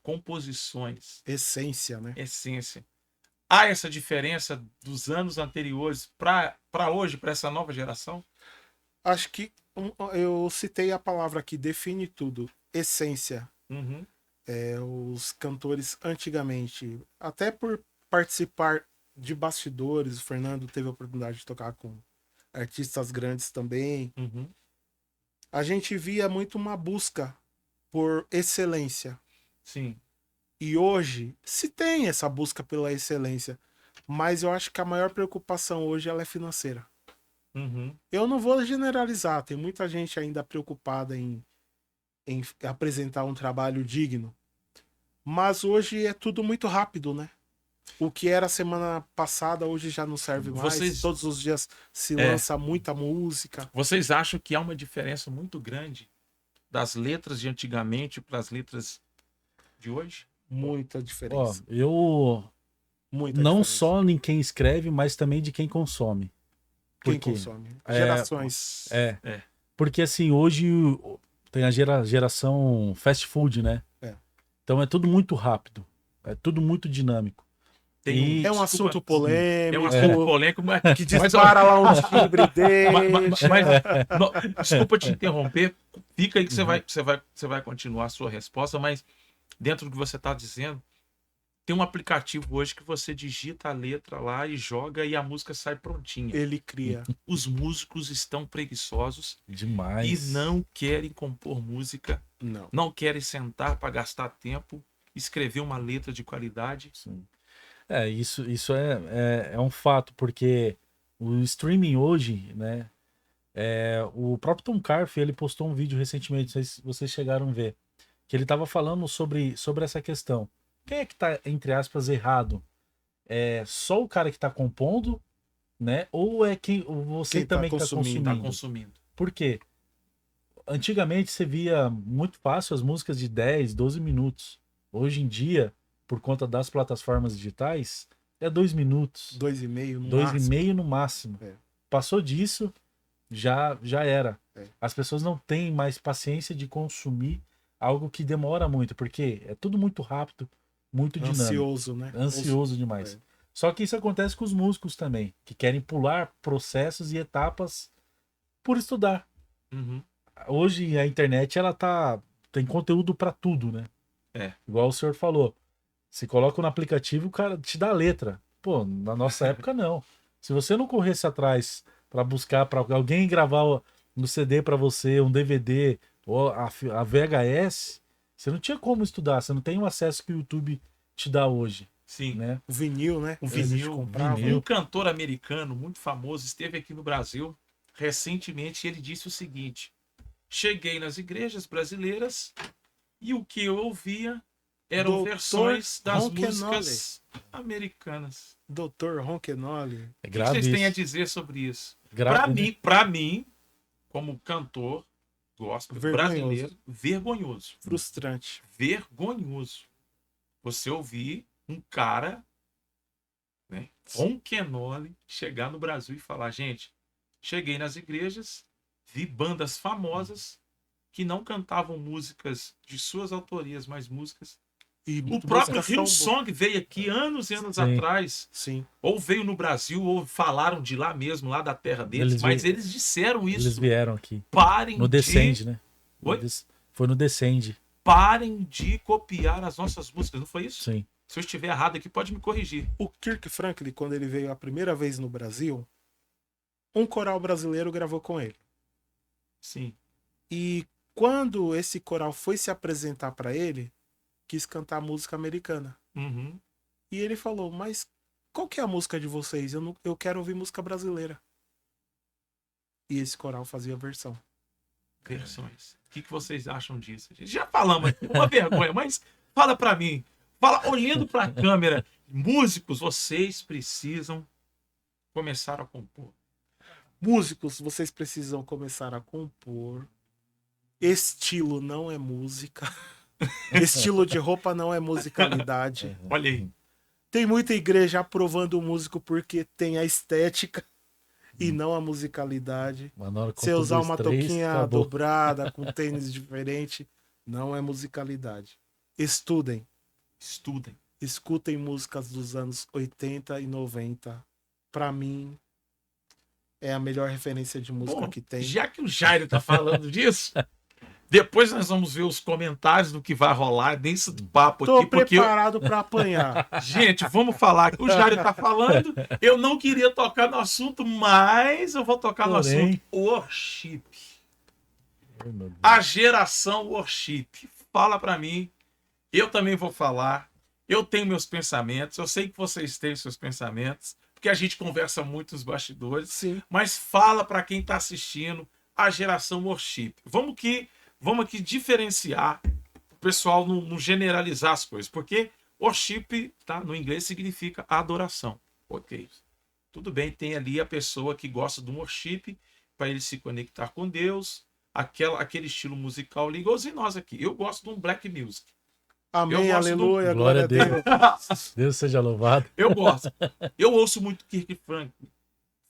composições, Essência, né? essência. Há essa diferença dos anos anteriores para hoje, para essa nova geração? Acho que eu citei a palavra que define tudo. Essência. Uhum. Os cantores antigamente, até por participar de bastidores, o Fernando teve a oportunidade de tocar com artistas grandes também. Uhum. A gente via muito uma busca por excelência. Sim. E hoje se tem essa busca pela excelência, mas eu acho que a maior preocupação hoje ela é financeira. Uhum. Eu não vou generalizar, tem muita gente ainda preocupada em apresentar um trabalho digno. Mas hoje é tudo muito rápido, né? O que era semana passada, hoje já não serve mais. Todos os dias se lança muita música. Vocês acham que há uma diferença muito grande das letras de antigamente para as letras de hoje? Muita diferença. Eu Muita não diferença. só em quem escreve, mas também de quem consome. Quem Por quê? consome. Gerações. Porque assim, hoje tem a geração fast food, né? Então é tudo muito rápido. É tudo muito dinâmico. É um assunto polêmico. É um assunto polêmico, mas que dispara lá um timbre dele. Desculpa te interromper. Fica aí que você vai continuar a sua resposta, mas dentro do que você está dizendo, tem um aplicativo hoje que você digita a letra lá e joga e a música sai prontinha. Ele cria. Os músicos estão preguiçosos e Demais. não querem compor música, Não. não querem sentar para gastar tempo, escrever uma letra de qualidade. Sim. Isso é um fato, porque o streaming hoje, né? O próprio Tom Carf, ele postou um vídeo recentemente, não sei se vocês chegaram a ver, que ele estava falando sobre essa questão. Quem é que tá, entre aspas, errado? É só o cara que tá compondo, né? Ou é você Quem tá também que tá consumindo, Tá consumindo? consumindo. Por quê? Antigamente você via muito fácil as músicas de 10, 12 minutos. Hoje em dia, por conta das plataformas digitais, é 2 minutos. 2,5 no 2,5 no máximo. É. Passou disso, já era. É. As pessoas não têm mais paciência de consumir algo que demora muito, porque é tudo muito rápido, muito dinâmico. Ansioso, né? Ansioso demais. É. Só que isso acontece com os músicos também, que querem pular processos e etapas por estudar. Uhum. Hoje a internet tem conteúdo para tudo, né? Igual o senhor falou. Você coloca no aplicativo, o cara te dá a letra. Pô, na nossa época não. Se você não corresse atrás para buscar, para alguém gravar no CD para você, um DVD ou a VHS, você não tinha como estudar. Você não tem o acesso que o YouTube te dá hoje, Sim. né? O vinil, né? O Que a gente vinil, comprava. vinil. Um cantor americano muito famoso esteve aqui no Brasil recentemente e ele disse o seguinte: cheguei nas igrejas brasileiras e o que eu ouvia eram Dr. versões das Ronquenoli. músicas americanas. Dr. Ronquenoli. É O que grave vocês têm a isso. dizer sobre isso? Grave, né? Para mim, como cantor gospel Vergonhoso. brasileiro, vergonhoso. Frustrante. Vergonhoso. Você ouvir um cara, né, Ronquenoli, chegar no Brasil e falar: gente, cheguei nas igrejas, vi bandas famosas que não cantavam músicas de suas autorias, mas músicas. E O próprio músicas tão Hillsong veio aqui anos e anos Sim. atrás, Sim. ou veio no Brasil, ou falaram de lá mesmo, lá da terra deles, Eles mas vi- eles disseram Eles isso. vieram aqui. Parem No Descende, né? Oi? Foi no Descende. Parem de copiar as nossas músicas, não foi isso? Sim. Se eu estiver errado aqui, pode me corrigir. O Kirk Franklin, quando ele veio a primeira vez no Brasil, um coral brasileiro gravou com ele. Sim. E quando esse coral foi se apresentar para ele, quis cantar música americana. Uhum. E ele falou: mas qual que é a música de vocês? Eu quero ouvir música brasileira. E esse coral fazia versão. Versões. O que vocês acham disso? Já falamos aqui, uma vergonha, mas fala pra mim. Fala, olhando pra câmera, músicos, vocês precisam começar a compor. Músicos, vocês precisam começar a compor. Estilo não é música. Estilo de roupa não é musicalidade. Olha aí. Tem muita igreja aprovando o músico porque tem a estética e não a musicalidade. Mas na hora que Você conta usar dois, uma três, touquinha acabou. dobrada com tênis diferente não é musicalidade. Estudem. Estudem. Escutem músicas dos anos 80 e 90. Pra mim, é a melhor referência de música Bom, que tem. já que o Jairo tá falando disso, depois nós vamos ver os comentários do que vai rolar desse papo Tô aqui, porque eu- preparado pra apanhar. gente, vamos falar. O Jairo tá falando, eu não queria tocar no assunto, mas eu vou tocar no Porém. assunto worship. Ai, meu Deus. A geração worship. Fala pra mim. Eu também vou falar. Eu tenho meus pensamentos. Eu sei que vocês têm seus pensamentos, porque a gente conversa muito nos bastidores. Sim. Mas fala pra quem tá assistindo a geração worship. Vamos aqui diferenciar o pessoal não generalizar as coisas, porque worship, tá, no inglês significa adoração. Ok. Tudo bem, tem ali a pessoa que gosta do worship para ele se conectar com Deus, aquele estilo musical ali, igualzinho nós aqui. Eu gosto de um black music. Amém, Eu gosto aleluia, Glória glória a a Deus. Deus seja louvado. Eu gosto. Eu ouço muito Kirk Franklin,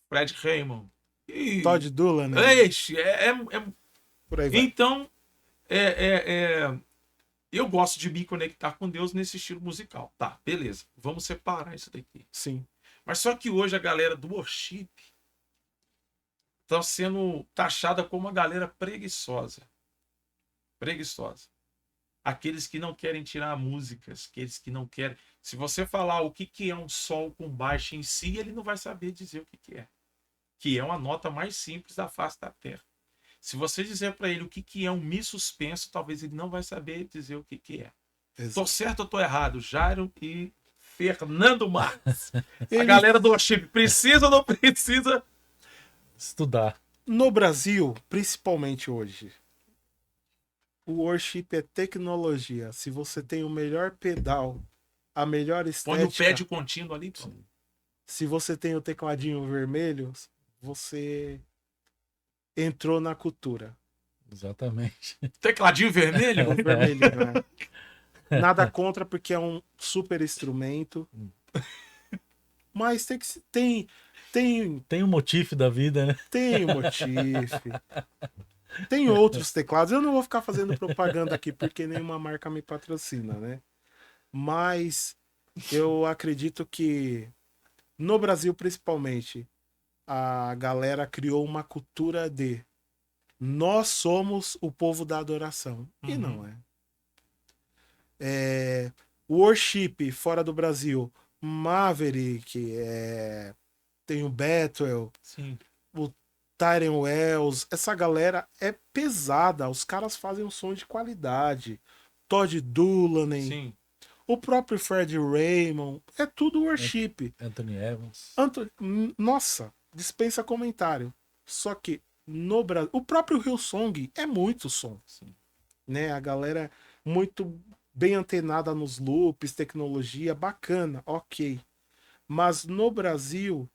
Fred Raymond. E... Todd Dulan, né? Eixe, Por aí vai. Então, eu gosto de me conectar com Deus nesse estilo musical. Tá, beleza. Vamos separar isso daqui. Sim. Mas só que hoje a galera do worship está sendo taxada como uma galera preguiçosa. Preguiçosa. aqueles que não querem tirar músicas, aqueles que não querem. Se você falar o que é um sol com baixo em si, ele não vai saber dizer o que é. Que é uma nota mais simples da face da Terra. Se você dizer para ele o que é um mi suspenso, talvez ele não vai saber dizer o que é. Estou certo ou estou errado? Jairo e Fernando Marques. A galera do worship precisa ou não precisa estudar? No Brasil, principalmente hoje, o worship é tecnologia. Se você tem o melhor pedal, a melhor estética... Põe o pé de contínuo ali. Pô. Se você tem o tecladinho vermelho, você entrou na cultura. Exatamente. Tecladinho vermelho? Vermelho, né? Nada contra, porque é um super instrumento. Mas tem um motif da vida, né? Tem um motif. Tem outros teclados. Eu não vou ficar fazendo propaganda aqui, porque nenhuma marca me patrocina, né? Mas eu acredito que no Brasil, principalmente, a galera criou uma cultura de nós somos o povo da adoração. E não é. Worship fora do Brasil, Maverick, tem o Bethel, sim, o Tyrone Wells, essa galera é pesada, os caras fazem um som de qualidade. Todd Dulaney, sim. O próprio Fred Raymond, é tudo worship. Anthony Evans. Nossa, dispensa comentário. Só que no Brasil, o próprio Hillsong é muito som. Sim. Né? A galera muito bem antenada nos loops, tecnologia, bacana, ok. Mas no Brasil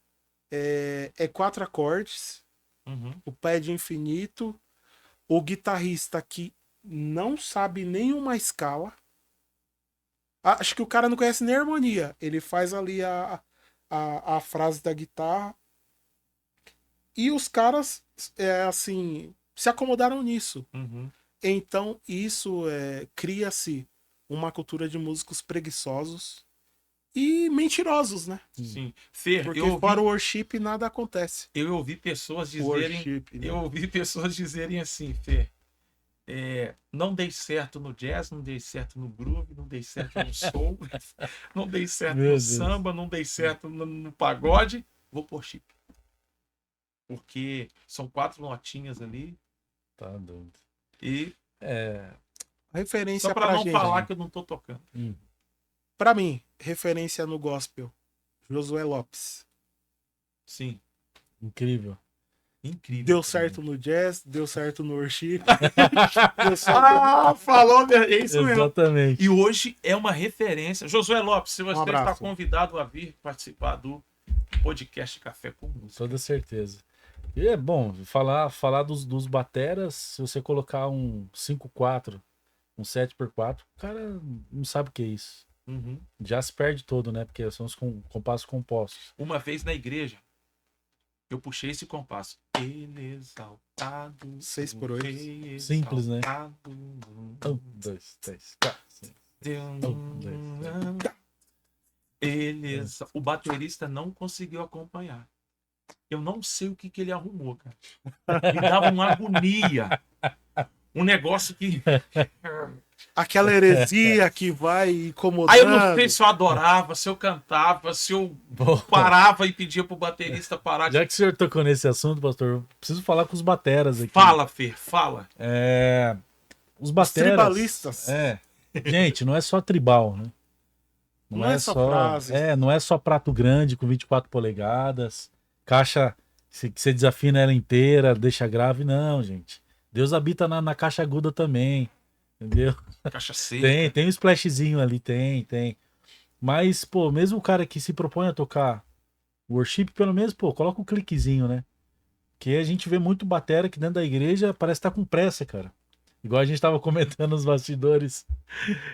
é 4 acordes, o pad infinito, o guitarrista que não sabe nenhuma escala. Acho que o cara não conhece nem a harmonia. Ele faz ali a frase da guitarra. E os caras, assim, se acomodaram nisso. Então, isso cria-se uma cultura de músicos preguiçosos e mentirosos, né? Sim. Fer, porque fora o worship nada acontece. Eu ouvi pessoas dizerem... Worship, né? Eu ouvi pessoas dizerem assim, Fer... não dei certo no jazz, não dei certo no groove, não dei certo no soul, não dei certo no samba, não dei certo no pagode, vou por chip. Porque são 4 notinhas ali. Tá doido. E referência só pra não gente, falar que eu não tô tocando. Pra mim, referência no gospel, Josué Lopes. Sim. Incrível. Incrível. Deu certo no jazz, deu certo no worship. Deu certo... falou, é isso mesmo. Exatamente. E hoje é uma referência. Josué Lopes, se você abraço. está convidado a vir participar do podcast Café com Música. Toda certeza. E é bom falar dos bateras, se você colocar um 5/4, um 7/4, o cara não sabe o que é isso. Já se perde todo, né? Porque são os compassos compostos. Uma vez na igreja, eu puxei esse compasso. Ele exaltado. 6/8. Simples, né? 1, 2, 3, 4, 5. O baterista não conseguiu acompanhar. Eu não sei o que ele arrumou, cara. Me dava uma agonia. Um negócio que... Aquela heresia que vai incomodando. Aí eu não sei se eu adorava, se eu cantava, se eu parava e pedia pro baterista parar. Já que o senhor tocou nesse assunto, pastor, eu preciso falar com os bateras aqui. Fala, Fer, fala. Os bateras... Os tribalistas. Gente, não é só tribal, né? Não é só frase. Não é só prato grande com 24 polegadas, caixa que você desafina ela inteira, deixa grave. Não, gente. Deus habita na caixa aguda também. Entendeu? Caixa seca. Tem um splashzinho ali, tem. Mas, pô, mesmo o cara que se propõe a tocar worship, pelo menos, pô, coloca um cliquezinho, né? Que a gente vê muito batera que dentro da igreja parece estar com pressa, cara. Igual a gente tava comentando nos bastidores,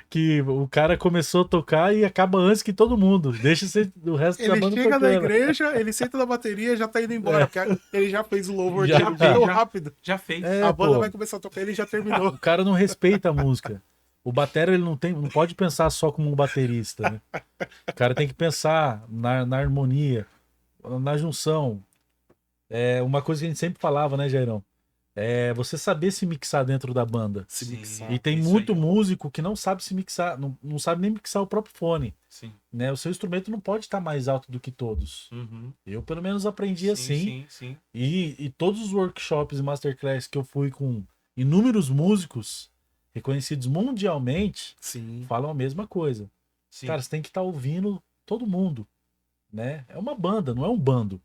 que o cara começou a tocar e acaba antes que todo mundo. Deixa o resto da banda Ele chega tocando. na igreja, ele senta na bateria e já tá indo embora, porque ele já fez o louvor Já dele fez. rápido. Já fez. A banda vai começar a tocar, ele já terminou. O cara não respeita a música. O batera, ele não pode pensar só como um baterista, né? O cara tem que pensar na harmonia, na junção. Uma coisa que a gente sempre falava, né, Jairão? você saber se mixar dentro da banda. Se Sim. mixar. E tem Isso muito aí. músico que não sabe se mixar, não sabe nem mixar o próprio fone. Sim. Né? O seu instrumento não pode estar mais alto do que todos. Uhum. Eu, pelo menos, aprendi Sim, assim. sim, sim. E todos os workshops e masterclass que eu fui com inúmeros músicos reconhecidos mundialmente Sim. falam a mesma coisa. Sim. Cara, você tem que estar ouvindo todo mundo. Né? É uma banda, não é um bando.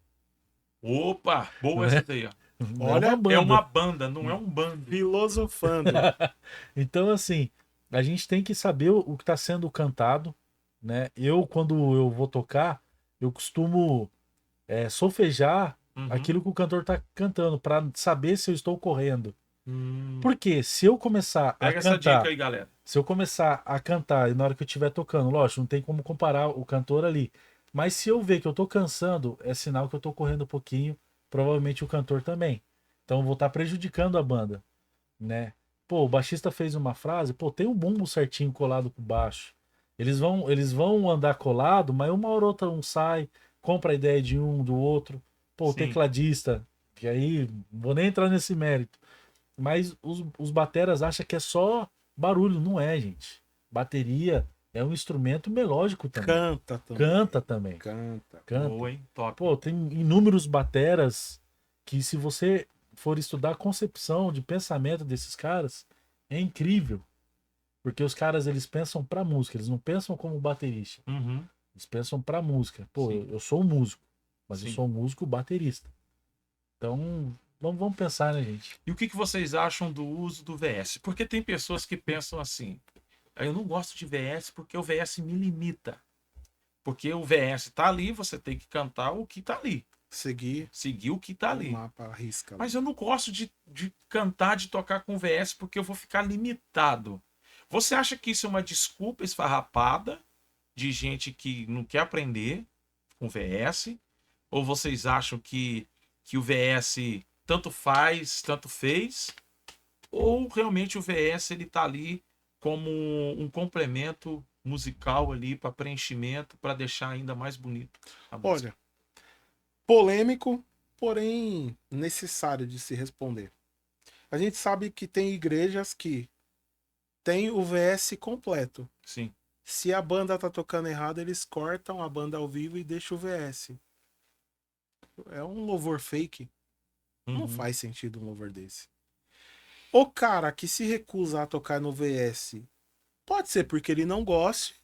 Opa, boa essa daí, ó. Olha, É uma banda, não é um bando. Filosofando. Então, assim, a gente tem que saber o que está sendo cantado, né? Eu, quando eu vou tocar, eu costumo solfejar Uhum. aquilo que o cantor está cantando, para saber se eu estou correndo. Hum. Porque se eu começar Pega a essa cantar, dica aí, galera. se eu começar a cantar e na hora que eu estiver tocando, lógico, não tem como comparar o cantor ali. Mas se eu ver que eu tô cansando, é sinal que eu tô correndo um pouquinho, provavelmente o cantor também. Então eu vou estar prejudicando a banda, né? Pô, o baixista fez uma frase, pô, tem um bumbo certinho colado com baixo. Eles vão andar colado, mas uma hora ou outra um sai, compra a ideia de um, do outro. Pô, o Sim. tecladista, que aí, não vou nem entrar nesse mérito. Mas os bateras acham que é só barulho, não é, gente. Bateria é um instrumento melódico também. Canta também. Canta também. Canta. Canta. Boa, hein? Top. Pô, tem inúmeros bateras que, se você for estudar a concepção de pensamento desses caras, é incrível. Porque os caras, eles pensam pra música, eles não pensam como baterista. Uhum. Eles pensam pra música. Pô, Sim. eu sou um músico, mas Sim. eu sou um músico baterista. Então, vamos pensar, né, gente? E o que vocês acham do uso do VS? Porque tem pessoas que pensam assim: eu não gosto de VS porque o VS me limita. Porque o VS tá ali, você tem que cantar o que tá ali. Seguir Seguir o que tá o ali. mapa, risca. Mas eu não gosto de cantar, de tocar com VS porque eu vou ficar limitado. Você acha que isso é uma desculpa esfarrapada de gente que não quer aprender com VS? Ou vocês acham que o VS tanto faz, tanto fez? Ou realmente o VS ele tá ali como um complemento musical ali para preenchimento, para deixar ainda mais bonito a música? Olha, polêmico, porém necessário de se responder. A gente sabe que tem igrejas que tem o VS completo. Sim. Se a banda tá tocando errado, eles cortam a banda ao vivo e deixam o VS. É um louvor fake. Não Uhum. faz sentido um louvor desse. O cara que se recusa a tocar no VS, pode ser porque ele não goste,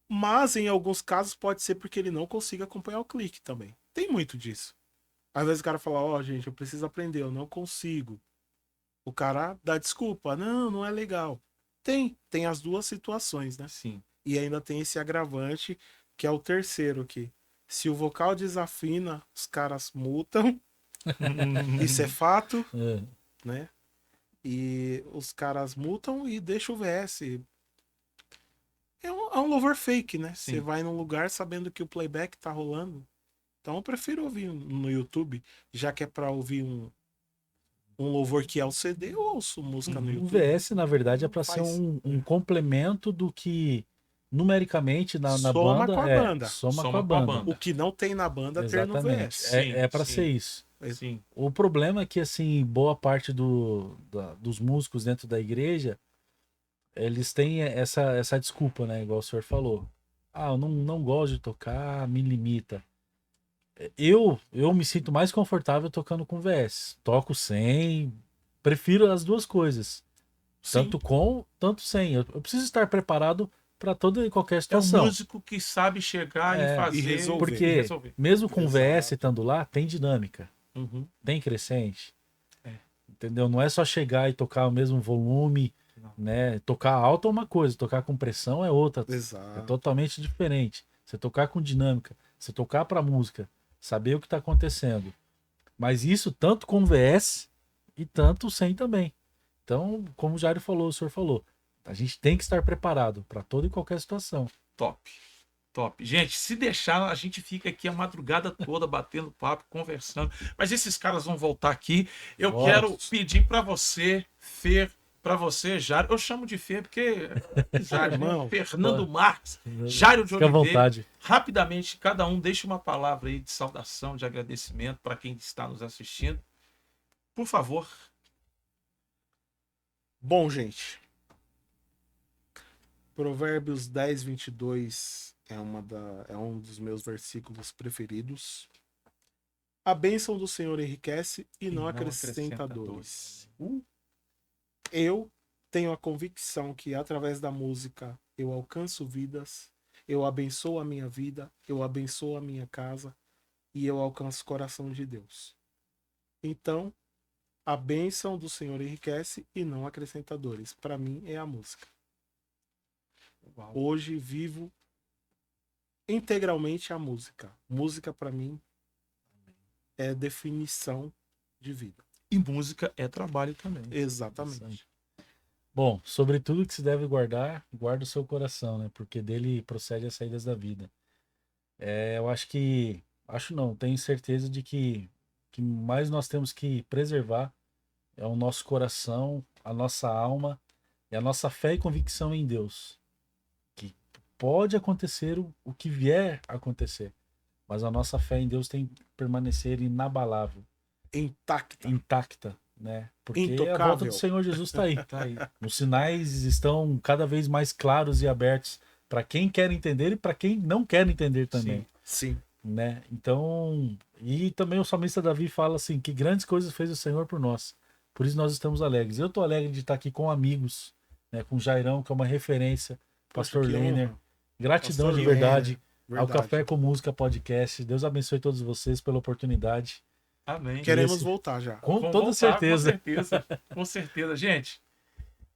mas em alguns casos pode ser porque ele não consiga acompanhar o clique também. Tem muito disso. Às vezes o cara fala, ó, gente, eu preciso aprender, eu não consigo. O cara dá desculpa, não é legal. Tem as duas situações, né? Sim. E ainda tem esse agravante, que é o terceiro aqui. Se o vocal desafina, os caras multam. Isso é fato, É. né? E os caras multam e deixam o VS. É um louvor fake, né? Sim. Você vai num lugar sabendo que o playback tá rolando. Então eu prefiro ouvir no YouTube, já que é pra ouvir um louvor que é o CD, eu ouço música no O YouTube. VS, na verdade, é para ser Faz- um complemento do que numericamente na Soma banda com a é. banda. Soma com a banda. O que não tem na banda, ter no Exatamente. VS. É para Sim. ser isso. Sim. O problema é que, assim, boa parte dos músicos dentro da igreja, eles têm essa desculpa, né? Igual o senhor falou. Ah, eu não gosto de tocar, me limita. Eu me sinto mais confortável tocando com VS. Toco sem, prefiro as duas coisas. Sim. Tanto com, tanto sem. Eu preciso estar preparado para toda e qualquer É um situação. músico que sabe chegar e fazer e resolver. Porque, e resolver. mesmo com o VS Exato. estando lá, tem dinâmica, Uhum. tem crescente. É. Entendeu? Não é só chegar e tocar o mesmo volume, Não. né? Tocar alto é uma coisa, tocar com pressão é outra. É Exato. totalmente diferente. Você tocar com dinâmica, você tocar pra música, saber o que tá acontecendo. Mas isso tanto com VS e tanto sem também. Então, como o Jairo falou, o senhor falou, a gente tem que estar preparado para toda e qualquer situação. Top. Top. Gente, se deixar, a gente fica aqui a madrugada toda batendo papo, conversando. Mas esses caras vão voltar aqui. Eu Bora. quero pedir para você, Fer, para você, Jário. Eu chamo de Fer porque Jário, né? Irmão. Fernando Marques, Jário de Fica à Oliveira. vontade. Rapidamente, cada um deixa uma palavra aí de saudação, de agradecimento para quem está nos assistindo. Por favor, Bom, gente, Provérbios 10, 22 é um dos meus versículos preferidos. A bênção do Senhor enriquece e não acrescenta dores. Eu tenho a convicção que através da música eu alcanço vidas, eu abençoo a minha vida, eu abençoo a minha casa e eu alcanço o coração de Deus. Então, a bênção do Senhor enriquece e não acrescenta dores. Para mim é a música. Uau. Hoje vivo integralmente a música. Música para mim é definição de vida. E música é trabalho também. Exatamente. Bom, sobre tudo que se deve guardar, guarda o seu coração, né? Porque dele procede as saídas da vida. Eu tenho certeza de que mais nós temos que preservar é o nosso coração, a nossa alma e a nossa fé e convicção em Deus. Que pode acontecer o que vier a acontecer, mas a nossa fé em Deus tem que permanecer inabalável, intacta, né? Porque intocável. a volta do Senhor Jesus está aí. Tá aí. Os sinais estão cada vez mais claros e abertos para quem quer entender e para quem não quer entender também. Sim. Né? Então, e também o salmista Davi fala assim, que grandes coisas fez o Senhor por nós. Por isso nós estamos alegres. Eu estou alegre de estar aqui com amigos, né? Com o Jairão, que é uma referência, Pastor Lehner. Gratidão Pastor de verdade Lehner, ao Café com Música Podcast. Deus abençoe todos vocês pela oportunidade. Amém. Queremos voltar já. Com Vamos toda voltar, certeza. Com certeza. Com certeza. Gente,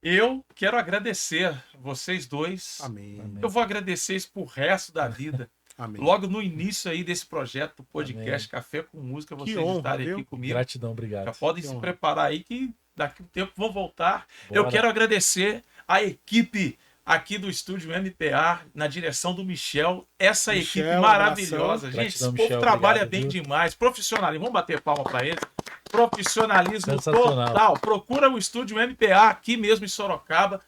eu quero agradecer vocês dois. Amém. Eu vou agradecer isso pro resto da vida. Amém. Logo no início aí desse projeto, do podcast Amém. Café com Música, Que vocês honra, estarem viu? aqui comigo. Gratidão, Já obrigado. podem Que se honra. preparar aí que daqui a um tempo vão voltar. Bora. Eu quero agradecer a equipe aqui do estúdio MPA, na direção do Michel. Essa Michel, equipe maravilhosa. abração. Gente, Gratidão, esse povo Michel, trabalha obrigado, bem viu? demais. Profissionalismo. Vamos bater palma para eles. Profissionalismo Sensacional. total. Procura o estúdio MPA aqui mesmo em Sorocaba.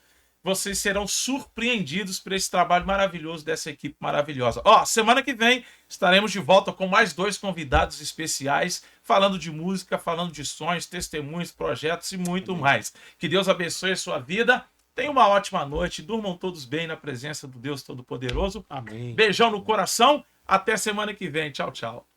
Vocês serão surpreendidos por esse trabalho maravilhoso dessa equipe maravilhosa. Ó, semana que vem estaremos de volta com mais 2 convidados especiais, falando de música, falando de sonhos, testemunhos, projetos e muito mais. Que Deus abençoe a sua vida. Tenham uma ótima noite. Durmam todos bem na presença do Deus Todo-Poderoso. Amém. Beijão no coração. Até semana que vem. Tchau, tchau.